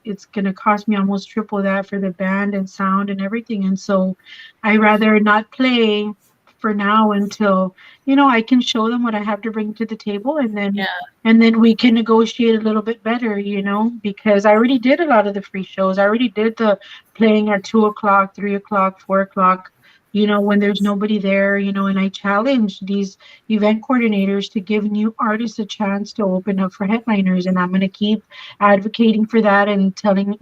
it's gonna cost me almost triple that for the band and sound and everything. And so I rather not play for now until I can show them what I have to bring to the table, and then Yeah. we can negotiate a little bit better, because I already did a lot of the free shows. I already did the playing at 2 o'clock, 3 o'clock, 4 o'clock, when there's nobody there, and I challenge these event coordinators to give new artists a chance to open up for headliners, and I'm going to keep advocating for that and telling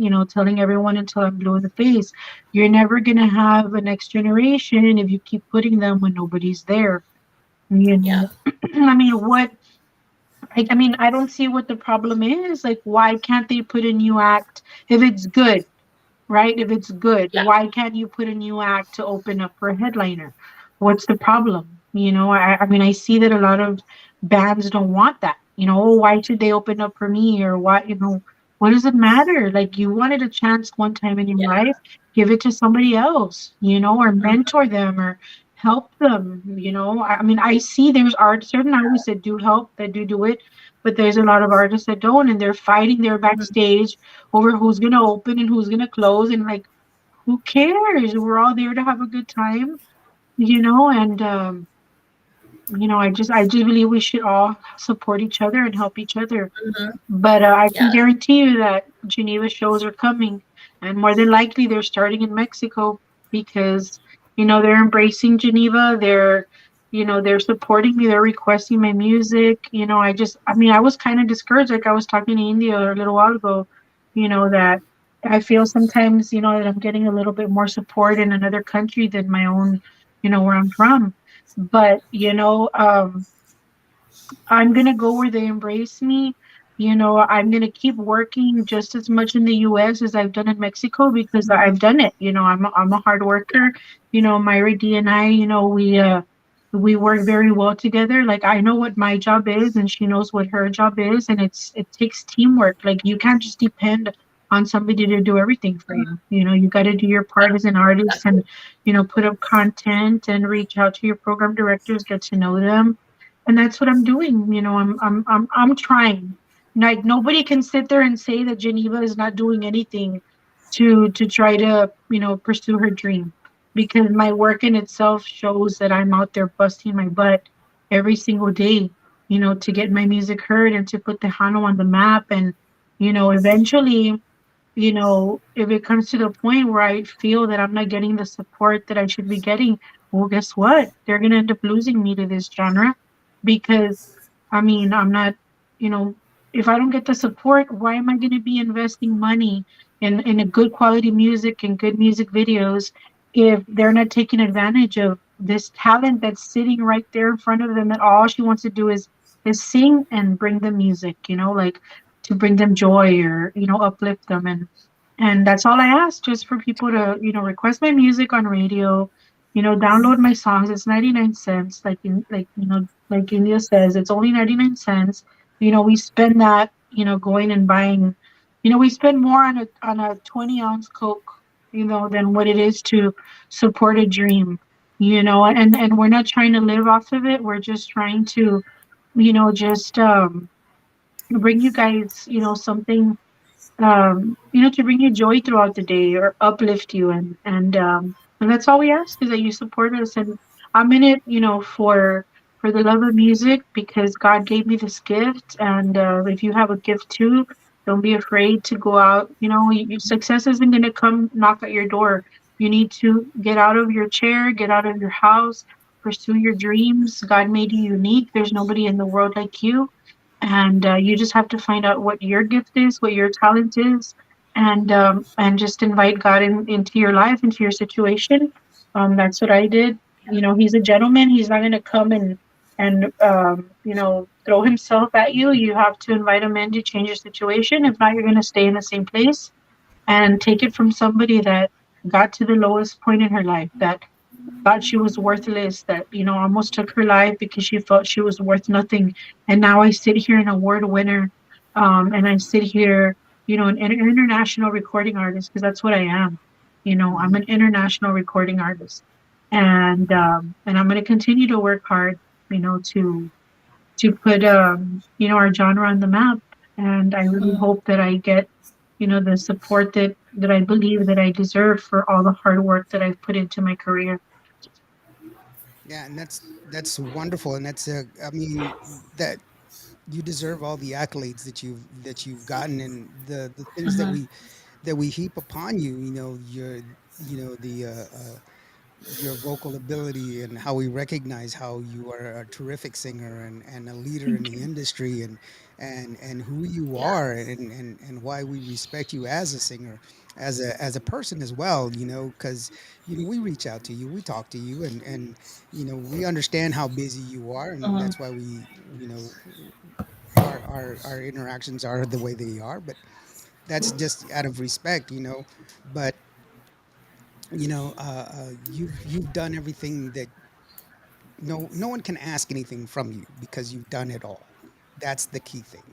everyone until I'm blue in the face. You're never going to have a next generation if you keep putting them when nobody's there. You Yeah. know, I mean, I mean, I don't see what the problem is. Like, why can't they put a new act if it's good? Right? If it's good, Yeah. why can't you put a new act to open up for a headliner? What's the problem? I mean, I see that a lot of bands don't want that. Oh, why should they open up for me? Or why, what does it matter? Like, you wanted a chance one time in your Yeah. life, give it to somebody else, or Mhm. mentor them or help them. I mean, I see there's certain artists that do help, that do it, but there's a lot of artists that don't, and they're fighting there Mhm. backstage over who's gonna open and who's gonna close, and like, who cares? We're all there to have a good time, and I just believe we should all support each other and help each other. Mhm. But I can Yeah. guarantee you that Geneva shows are coming, and more than likely they're starting in Mexico because they're embracing Geneva. They're supporting me. They're requesting my music. I was kind of discouraged. Like I was talking to India a little while ago. That I feel sometimes that I'm getting a little bit more support in another country than my own. Where I'm from, but I'm gonna go where they embrace me. I'm gonna keep working just as much in the US as I've done in Mexico because I've done it. I'm a hard worker. Myra D and I, we work very well together. Like I know what my job is and she knows what her job is, and it takes teamwork. Like you can't just depend on somebody to do everything for Mhm. you. You got to do your part as an artist and put up content and reach out to your program directors, get to know them, and that's what I'm doing. I'm trying. Like nobody can sit there and say that Geneva is not doing anything to try to pursue her dream, because my work in itself shows that I'm out there busting my butt every single day, to get my music heard and to put the Hano on the map. And eventually, if it comes to the point where I feel that I'm not getting the support that I should be getting, well, guess what? They're going to end up losing me to this genre because, I mean, I'm not, you know, if I don't get the support, why am I going to be investing money in a good quality music and good music videos if they're not taking advantage of this talent that's sitting right there in front of them, and all she wants to do is sing and bring them music, like to bring them joy or uplift them. And that's all I ask, just for people to request my music on radio, download my songs. It's 99 cents, like India says, it's only 99 cents. We spend that going and buying, we spend more on a 20-ounce Coke, than what it is to support a dream. And we're not trying to live off of it. We're just trying to just bring you guys something, to bring you joy throughout the day or uplift you. And that's all we ask, is that you support us. And I'm in it, for the love of music, because God gave me this gift. And if you have a gift too, don't be afraid to go out. Your success isn't going to come knock at your door. You need to get out of your chair, get out of your house, pursue your dreams. God made you unique. There's nobody in the world like you, and you just have to find out what your gift is, what your talent is, and just invite God into your life, into your situation. That's what I did. He's a gentleman. He's not going to come and throw himself at you. You have to invite him in to change your situation. If not, you're going to stay in the same place and take it from somebody that got to the lowest point in her life, that thought she was worthless, that, almost took her life because she felt she was worth nothing. And now I sit here an award winner, and I sit here, an international recording artist, because that's what I am. I'm Mhm. an international recording artist, and I'm going to continue to work hard, to put our genre on the map. And I really Mm, hope that I get the support that I believe that I deserve for all the hard work that I've put into my career. Yeah, and that's wonderful, and I mean, that you deserve all the accolades that you've gotten, and the things mhm. that we heap upon you. The your vocal ability, and how we recognize how you are a terrific singer, and a leader in Thank the you. industry, and who you Yeah. are, and why we respect you as a singer, as a person as well, because we reach out to you, we talk to you, and we understand how busy you are, and Mhm. that's why we you know our interactions are the way they are, but that's just out of respect, but you've done everything that no one can ask anything from you, because you've done it all. That's the key thing.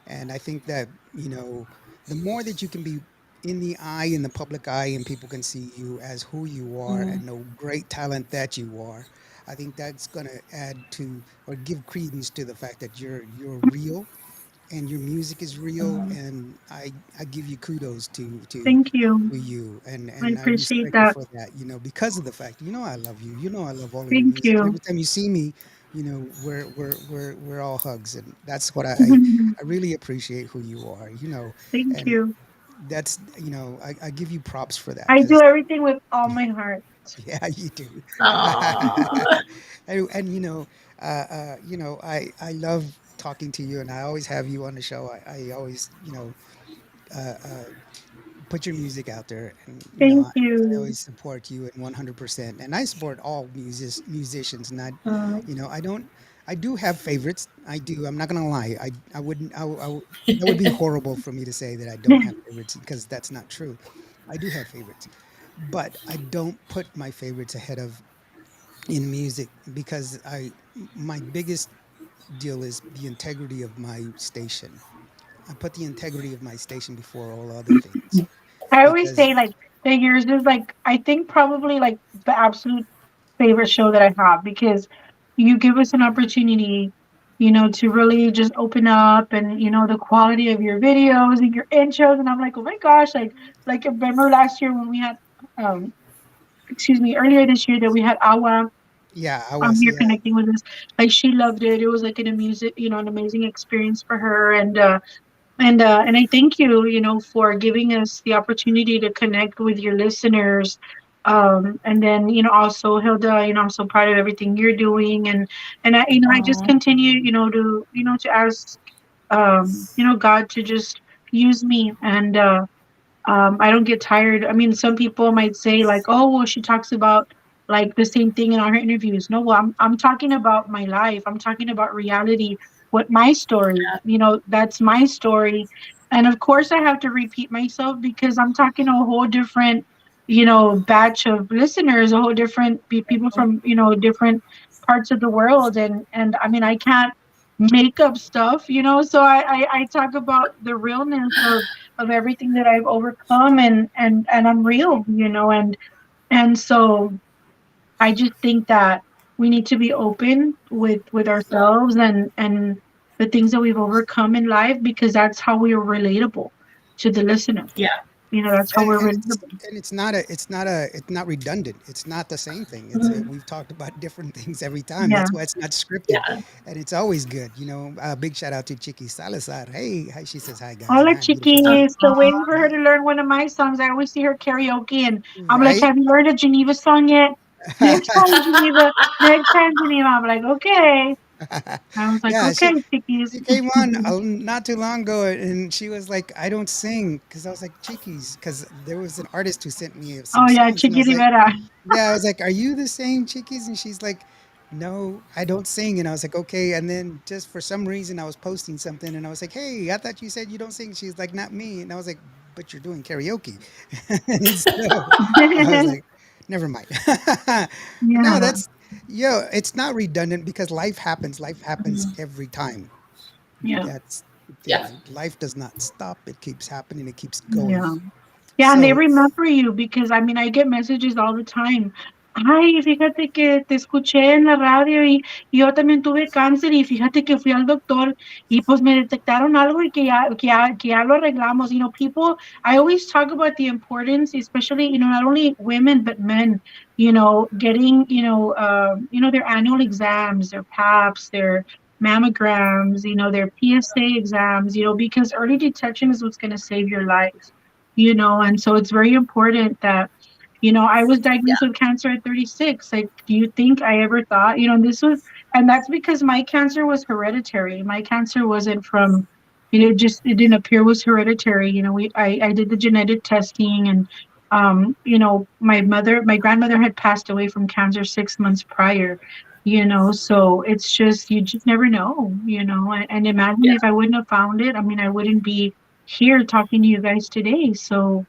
And I think that, the more that you can be in the public eye, and people can see you as who you are, Mhm. and know great talent that you are, I think that's going to add to, or give credence to, the fact that you're real, and your music is real, Mhm. and I give you kudos Thank you. to you, I and I appreciate respect you that. for that, because of the fact, I love you, I love all of your Thank music, and you. every time you see me, we're all hugs, and that's what I really appreciate who you are, Thank and you. that's, I give you props for that, I do because everything with all my heart. yeah, you do. Aw. And I love talking to you, and I always have you on the show. I always, uh, uh, put your music out there, and Thank I you. always support you at 100%, and I support all musicians, and Mm. I don't, I do have favorites, I do, I'm not gonna lie, I wouldn't, that would be horrible for me to say that I don't have favorites, because that's not true. I do have favorites, but I don't put my favorites ahead of, in music, because my biggest deal is the integrity of my station. I put the integrity of my station before all other things, I always because say like that yours is like, I think probably like the absolute favorite show that I have, because you give us an opportunity, to really just open up, and the quality of your videos and your intros, and I'm like, oh my gosh, like I remember last year when we had, um excuse me, earlier this year that we had Awa yeah, I was, here yeah. connecting with us. Like she loved it. It was like an amazing experience for her. And I thank you, for giving us the opportunity to connect with your listeners. And then, also Hilda, I'm so proud of everything you're doing. And I just Aw. continue, to ask, God to just use me. And I don't get tired. I mean, some people might say like, "Oh, well, she talks about like the same thing in all her interviews." No, well, I'm talking about my life. I'm talking about reality. What my story, that's my story. And of course, I have to repeat myself because I'm talking to a whole different, batch of listeners, a whole different people from different parts of the world. And I mean, I can't make up stuff, So I talk about the realness of everything that I've overcome, and I'm real, and so I just think that we need to be open with ourselves and the things that we've overcome in life, because that's how we are relatable to the listener. Yeah. That's how we're and it's relatable. and it's not redundant. It's not the same thing. Mhm. We've talked about different things every time. Yeah. That's why it's not scripted, Yeah. and it's always good. Big shout out to Chicky Salazar. Hey, hi, she says hi, guys. Hola, Hi, beautiful Chiqui. lady. Still waiting Aw. for her to learn one of my songs. I always see her karaoke, and I'm like, Right? "Have you learned a Geneva song yet?" Next time, Geneva. Next time, Geneva. I'm like, "Okay." I was like, Yeah, "Okay, Chiquis." she came on not too long ago, and she was like, "I don't sing," because I was like, "Chickies," because there was an artist who sent me some Oh yeah, songs, and I Chiqui was like, Rivera. "Yeah," I was like, "Are you the same Chickies?" And she's like, "No, I don't sing." And I was like, "Okay." And then just for some reason, I was posting something, and I was like, "Hey, I thought you said you don't sing." She's like, "Not me," and I was like, "But you're doing karaoke," and so I was like. Never mind. No, Yeah. that's it's not redundant because life happens. Life happens Mhm. every time. Yeah. That's the Yeah. thing. Life does not stop. It keeps happening. It keeps going. Yeah. Yeah, and they So remember you because I mean I get messages all the time. Ay, fíjate que te escuché en la radio y yo también tuve cáncer y fíjate que fui al doctor y pues me detectaron algo y que ya lo arreglamos. You know, people, I always talk about the importance, especially, you know, not only women but men, you know, getting, their annual exams, their PAPs, their mammograms, you know, their PSA exams, you know, because early detection is what's going to save your life, you know. And so it's very important that, you know, I was diagnosed with cancer at 36. Like, do you think I ever thought, you know, this was, and that's because my cancer was hereditary. My cancer wasn't from, you know, just it didn't appear, was hereditary. You know, I did the genetic testing, and you know, my grandmother had passed away from cancer 6 months prior, you know. So it's just, you just never know, you know. And imagine Yeah. if I wouldn't have found it, I mean, I wouldn't be here talking to you guys today. So,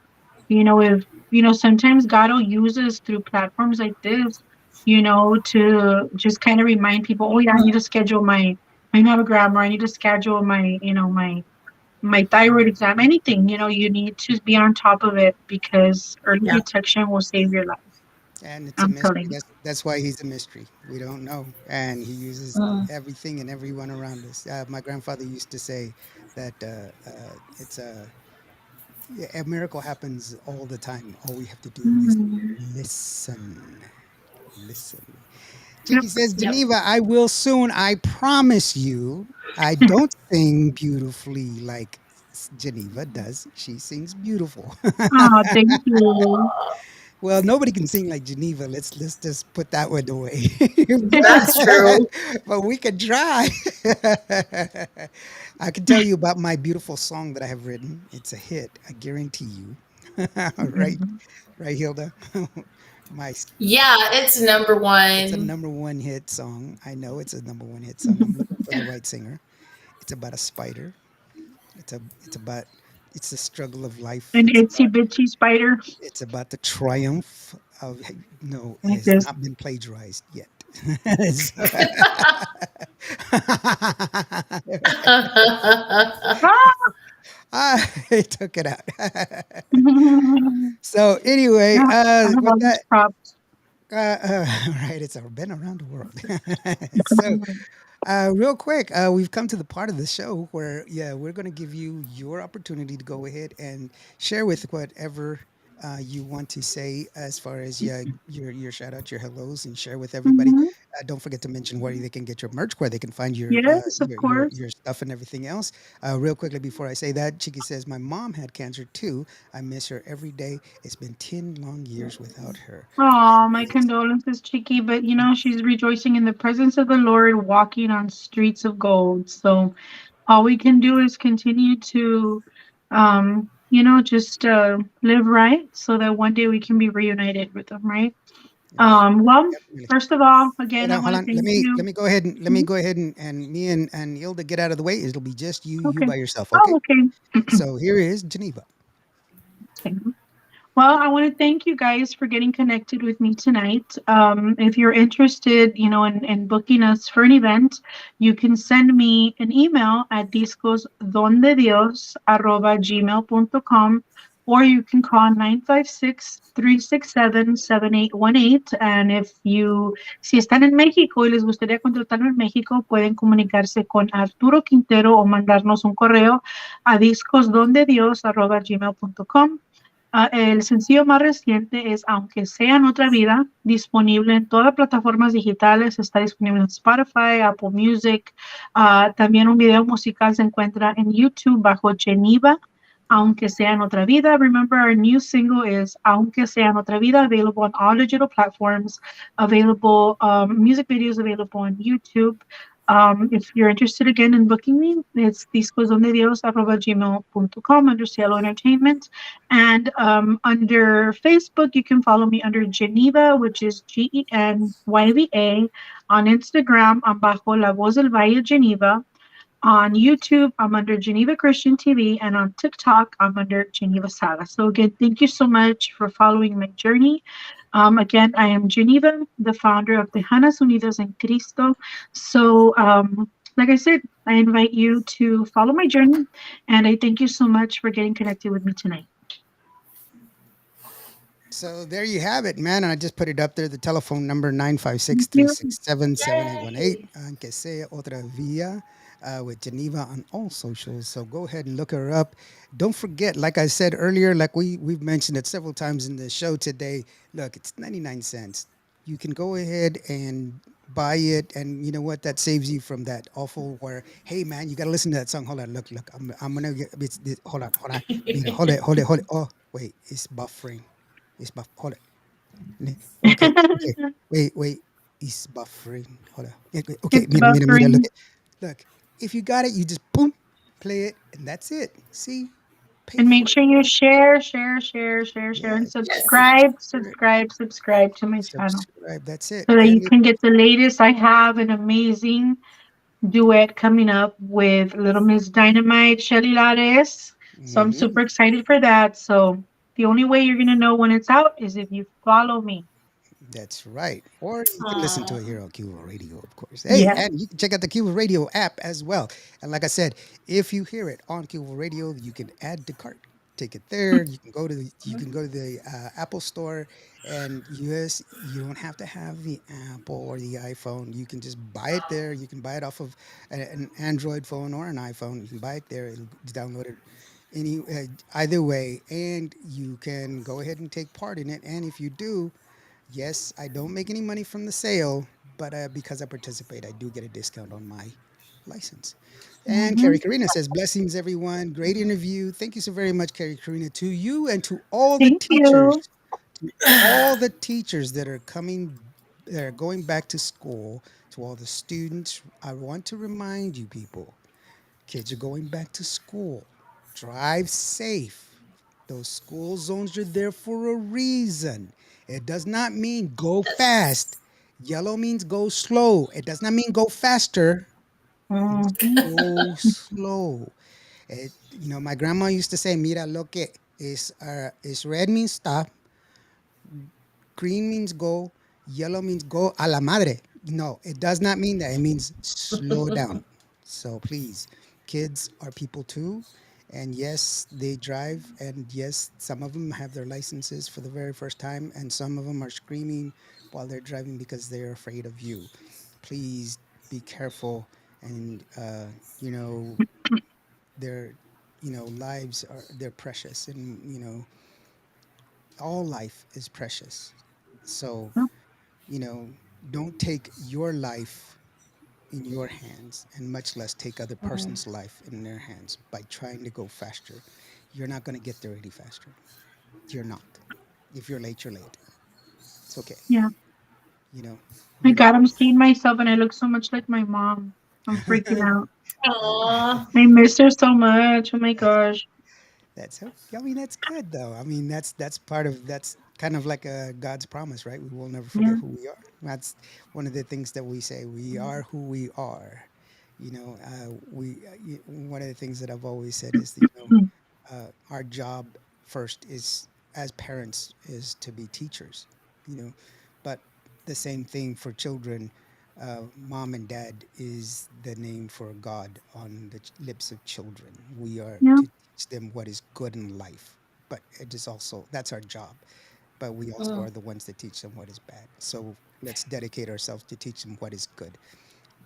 you know, if, you know, sometimes God will use us through platforms like this, you know, to just kind of remind people, oh yeah, I need to schedule my mammogram, or I need to schedule my, you know, my thyroid exam, anything, you know, you need to be on top of it because early Yeah. detection will save your life. and it's a I'm mystery. telling you. That's why he's a mystery. We don't know, and he uses Mm. everything and everyone around us. My grandfather used to say that it's a miracle happens all the time. All we have to do is Mm, listen. Listen. yep. Chicky says, Yep. Geneva, I will soon. I promise you. I don't sing beautifully like Geneva does. She sings beautiful. Oh, thank you. Well, nobody can sing like Geneva. Let's just put that one away. That's true. But we could try. I can tell you about my beautiful song that I have written. It's a hit. I guarantee you. Right, Mhm. right, Hilda. my Yeah, it's number It's a one. number one hit song. I know it's a number one hit song. I'm looking for the right singer. It's about a spider. It's about it's the struggle of life. An itsy bitsy spider It's about the triumph of no, it like has this. not been plagiarized yet. Ah! I took it out. So anyway, Yeah, I have with all these that, props. right, it's been around the world. So real quick, we've come to the part of the show where, yeah, we're going to give you your opportunity to go ahead and share with whatever you want to say as far as your shout out, your hellos, and share with everybody. Mhm. Don't forget to mention where they can get your merch, where they can find your Yes, of course. your stuff and everything else. Real quickly before I say that, Chiki says my mom had cancer too. I miss her every day. It's been 10 long years without her. Oh, my condolences, Chicky. But you know, she's rejoicing in the presence of the Lord, walking on streets of gold. So all we can do is continue to, you know, just live right so that one day we can be reunited with them, right? Right. Well, Definitely. first of all, again, Hold I on, hold want to on. Let thank me let you. me go ahead and Mhm. and me and Hilda get out of the way. It'll be just you Okay. by yourself, okay? Oh, okay. So here is Geneva. Okay. Well, I want to thank you guys for getting connected with me tonight. If you're interested, you know, in booking us for an event, you can send me an email at discosdondedios@gmail.com, or you can call 956-367-7818. And if you, si están en México y les gustaría contratarlo en México, pueden comunicarse con Arturo Quintero o mandarnos un correo a discosdondedios@gmail.com. El sencillo más reciente es Aunque sea en otra vida, disponible en todas las plataformas digitales, está disponible en Spotify, Apple Music. También un video musical se encuentra en YouTube bajo Genyva, Aunque sea en otra vida. Remember, our new single is Aunque sea en otra vida, available on all digital platforms, available, music videos available on YouTube. If you're interested again in booking me, it's discosdondedios@gmail.com under Cielo Entertainment. And under Facebook, you can follow me under Genyva, which is Genyva. On Instagram, I'm bajo La Voz del Valle Geneva. On YouTube, I'm under Geneva Christian TV. And on TikTok, I'm under Geneva Saga. So again, thank you so much for following my journey. Again, I am Genyva, the founder of Tejanas Unidas en Cristo. So, like I said, I invite you to follow my journey, and I thank you so much for getting connected with me tonight. So there you have it, man. And I just put it up there. The telephone number nine five six Thank three you. six seven seven eight one eight. Yay! Aunque sea otra via, with Geneva on all socials. So go ahead and look her up. Don't forget, like I said earlier, like we've mentioned it several times in the show today. Look, it's 99 cents. You can go ahead and buy it, and you know what? That saves you from that awful where, hey man, you got to listen to that song. Hold on, look, I'm gonna get. Hold on. Mira, hold it. Oh, wait, it's buffering. It's buff. Hold it. Okay, okay. Wait. It's buffering. Hold on. Okay, It's mira. buffering. Look. If you got it, you just boom, play it, and that's it. See, pay And make for it. sure you share, and Yeah, Yes. share it. subscribe to my channel Subscribe. That's it. so that you And can get the latest. I have an amazing duet coming up with Little Miss Dynamite, Shelly Lares. So I'm mhm. super excited for that. So the only way you're gonna know when it's out is if you follow me. That's right. Or you can listen to it Aw. here on Cuba Radio, of course. Hey, Yeah. and you can check out the Cuba Radio app as well. And like I said, if you hear it on Cuba Radio, you can add to cart. Take it there. You can go to the Apple Store, and yes, you don't have to have the Apple or the iPhone. You can just buy it there. You can buy it off of an Android phone or an iPhone. You can buy it there. It'll download it either way, and you can go ahead and take part in it. And if you do, yes, I don't make any money from the sale, but because I participate, I do get a discount on my license. And Hmm. Carrie Karina says, blessings, everyone. Great interview. Thank you so very much, Carrie Karina. To you and to all the Thank you. teachers, to all the teachers that are going back to school, to all the students, I want to remind you people, kids are going back to school. Drive safe. Those school zones are there for a reason. It does not mean go fast. Yes. Yellow means go slow. It does not mean go faster. It means Hmm. go slow. My grandma used to say, "Mira lo que is red means stop, green means go, yellow means go a la madre." No, it does not mean that. It means slow down. So please, kids are people too. And yes, they drive. And yes, some of them have their licenses for the very first time. And some of them are screaming while they're driving because they're afraid of you. Please be careful. And, their, lives they're precious. And, all life is precious. So, you know, don't take your life in your hands and much less take other person's life in their hands by trying to go faster. You're not going to get there any faster. You're not. If you're late, you're late. It's okay. Yeah. You know, My you're not. God, I'm seeing myself and I look so much like my mom. I'm freaking out. Aw. I miss her so much. Oh my gosh. That's okay. I mean, that's good though. I mean, that's part of that's kind of like a God's promise, right? We will never forget Yeah. who we are. That's one of the things that we say. We are who we are. One of the things that I've always said is that, our job first is as parents is to be teachers, you know, but the same thing for children. Mom and dad is the name for God on the lips of children. We are Yeah. to teach them what is good in life, but it is also that's our job. But we also Mm. are the ones that teach them what is bad. So let's dedicate ourselves to teach them what is good.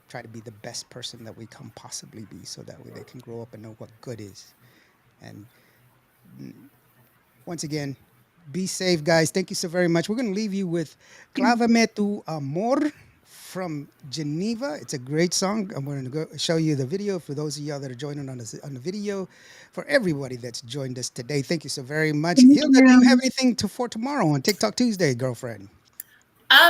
Try to be the best person that we can possibly be, so that way they can grow up and know what good is. And once again, be safe, guys. Thank you so very much. We're going to leave you with Clávame tu amor from Geneva. It's a great song. I'm going to go show you the video for those of y'all that are joining on the video. For everybody that's joined us today, thank you so very much. Thank Hilda, do you have you. anything for tomorrow on TikTok Tuesday, girlfriend?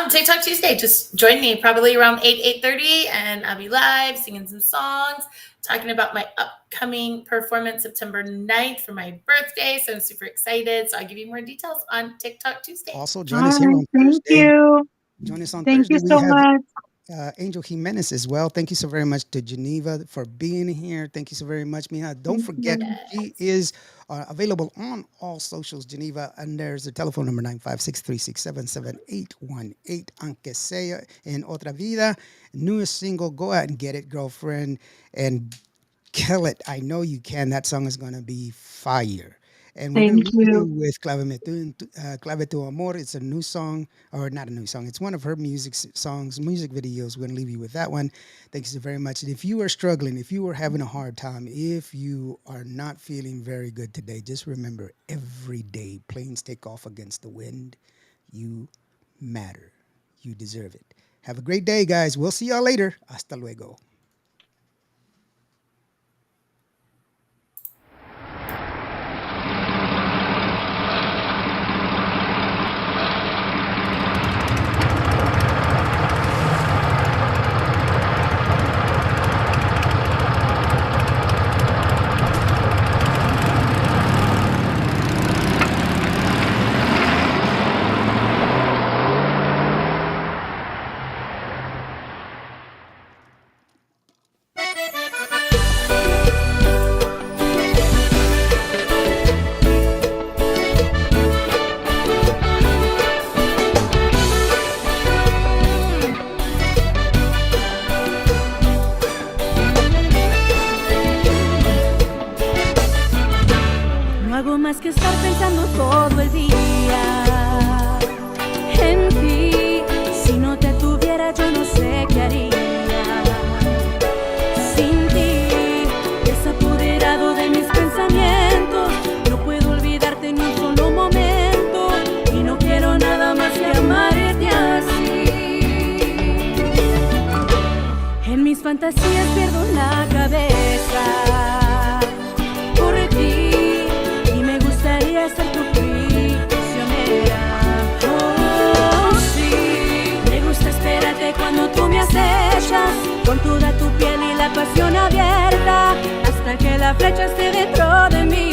TikTok Tuesday. Just join me probably around 8:30, and I'll be live singing some songs, talking about my upcoming performance September 9th for my birthday. So I'm super excited. So I'll give you more details on TikTok Tuesday. Also, All join us here right. on Thank Thursday. you. Join us on Thank Thursday. you We so have much. Angel Jimenez as well. Thank you so very much to Geneva for being here. Thank you so very much, Mija. Don't Thank forget, you. she Yes. is available on all socials, Geneva, and there's the telephone number 956-367-7818, aunque sea en otra vida. Newest single, go out and get it, girlfriend, and kill it. I know you can. That song is going to be fire. And we're going to Thank leave you you. with Clave tu Amor. It's a new song, or not a new song. It's one of her songs, music videos. We're going to leave you with that one. Thanks so very much. And if you are struggling, if you are having a hard time, if you are not feeling very good today, just remember every day planes take off against the wind. You matter. You deserve it. Have a great day, guys. We'll see y'all later. Hasta luego. No hago más que estar pensando todo el día en ti. Si no te tuviera yo no sé qué haría sin ti. Te has apoderado de mis pensamientos. No puedo olvidarte ni un solo momento y no quiero nada más que amarte así. En mis fantasías pierdo la cabeza por ti y me gustaría ser tu prisionera. Oh, sí, me gusta esperarte cuando tú me acechas con toda tu piel y la pasión abierta hasta que la flecha esté dentro de mí.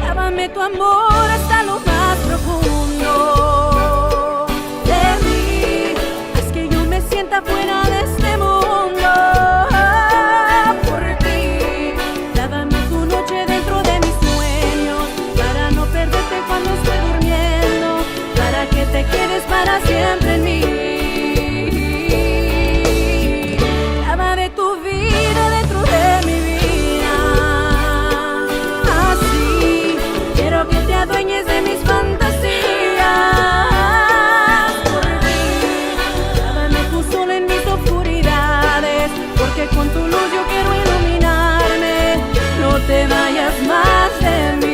Lávame tu amor hasta lo más profundo de mí. Haz que yo me sienta fuera de este mundo. Por ti, lávame tu noche dentro de mis sueños para no perderte cuando estoy durmiendo, para que te quedes para siempre en mí. Lávame tu vida dentro de mi vida. Así quiero que te adueñes de mis fantasías. Por ti, lávame tu sol en mis oscuridades, porque con tu luz yo quiero iluminarme. No te vayas más de mí.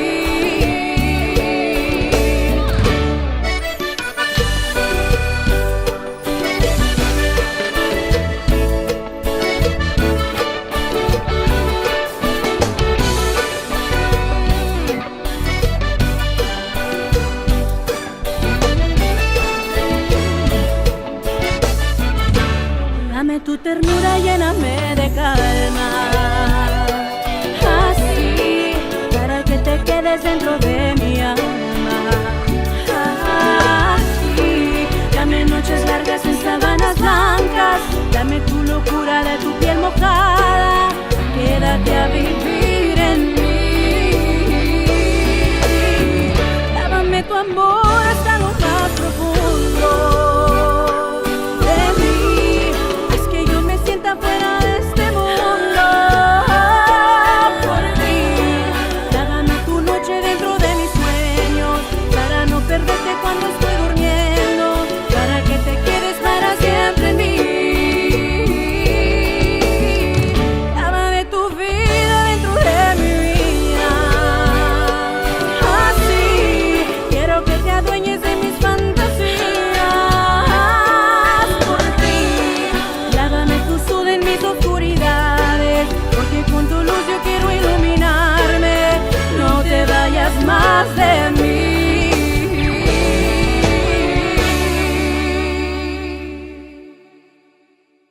Dame tu ternura, lléname de calma, así para que te quedes dentro de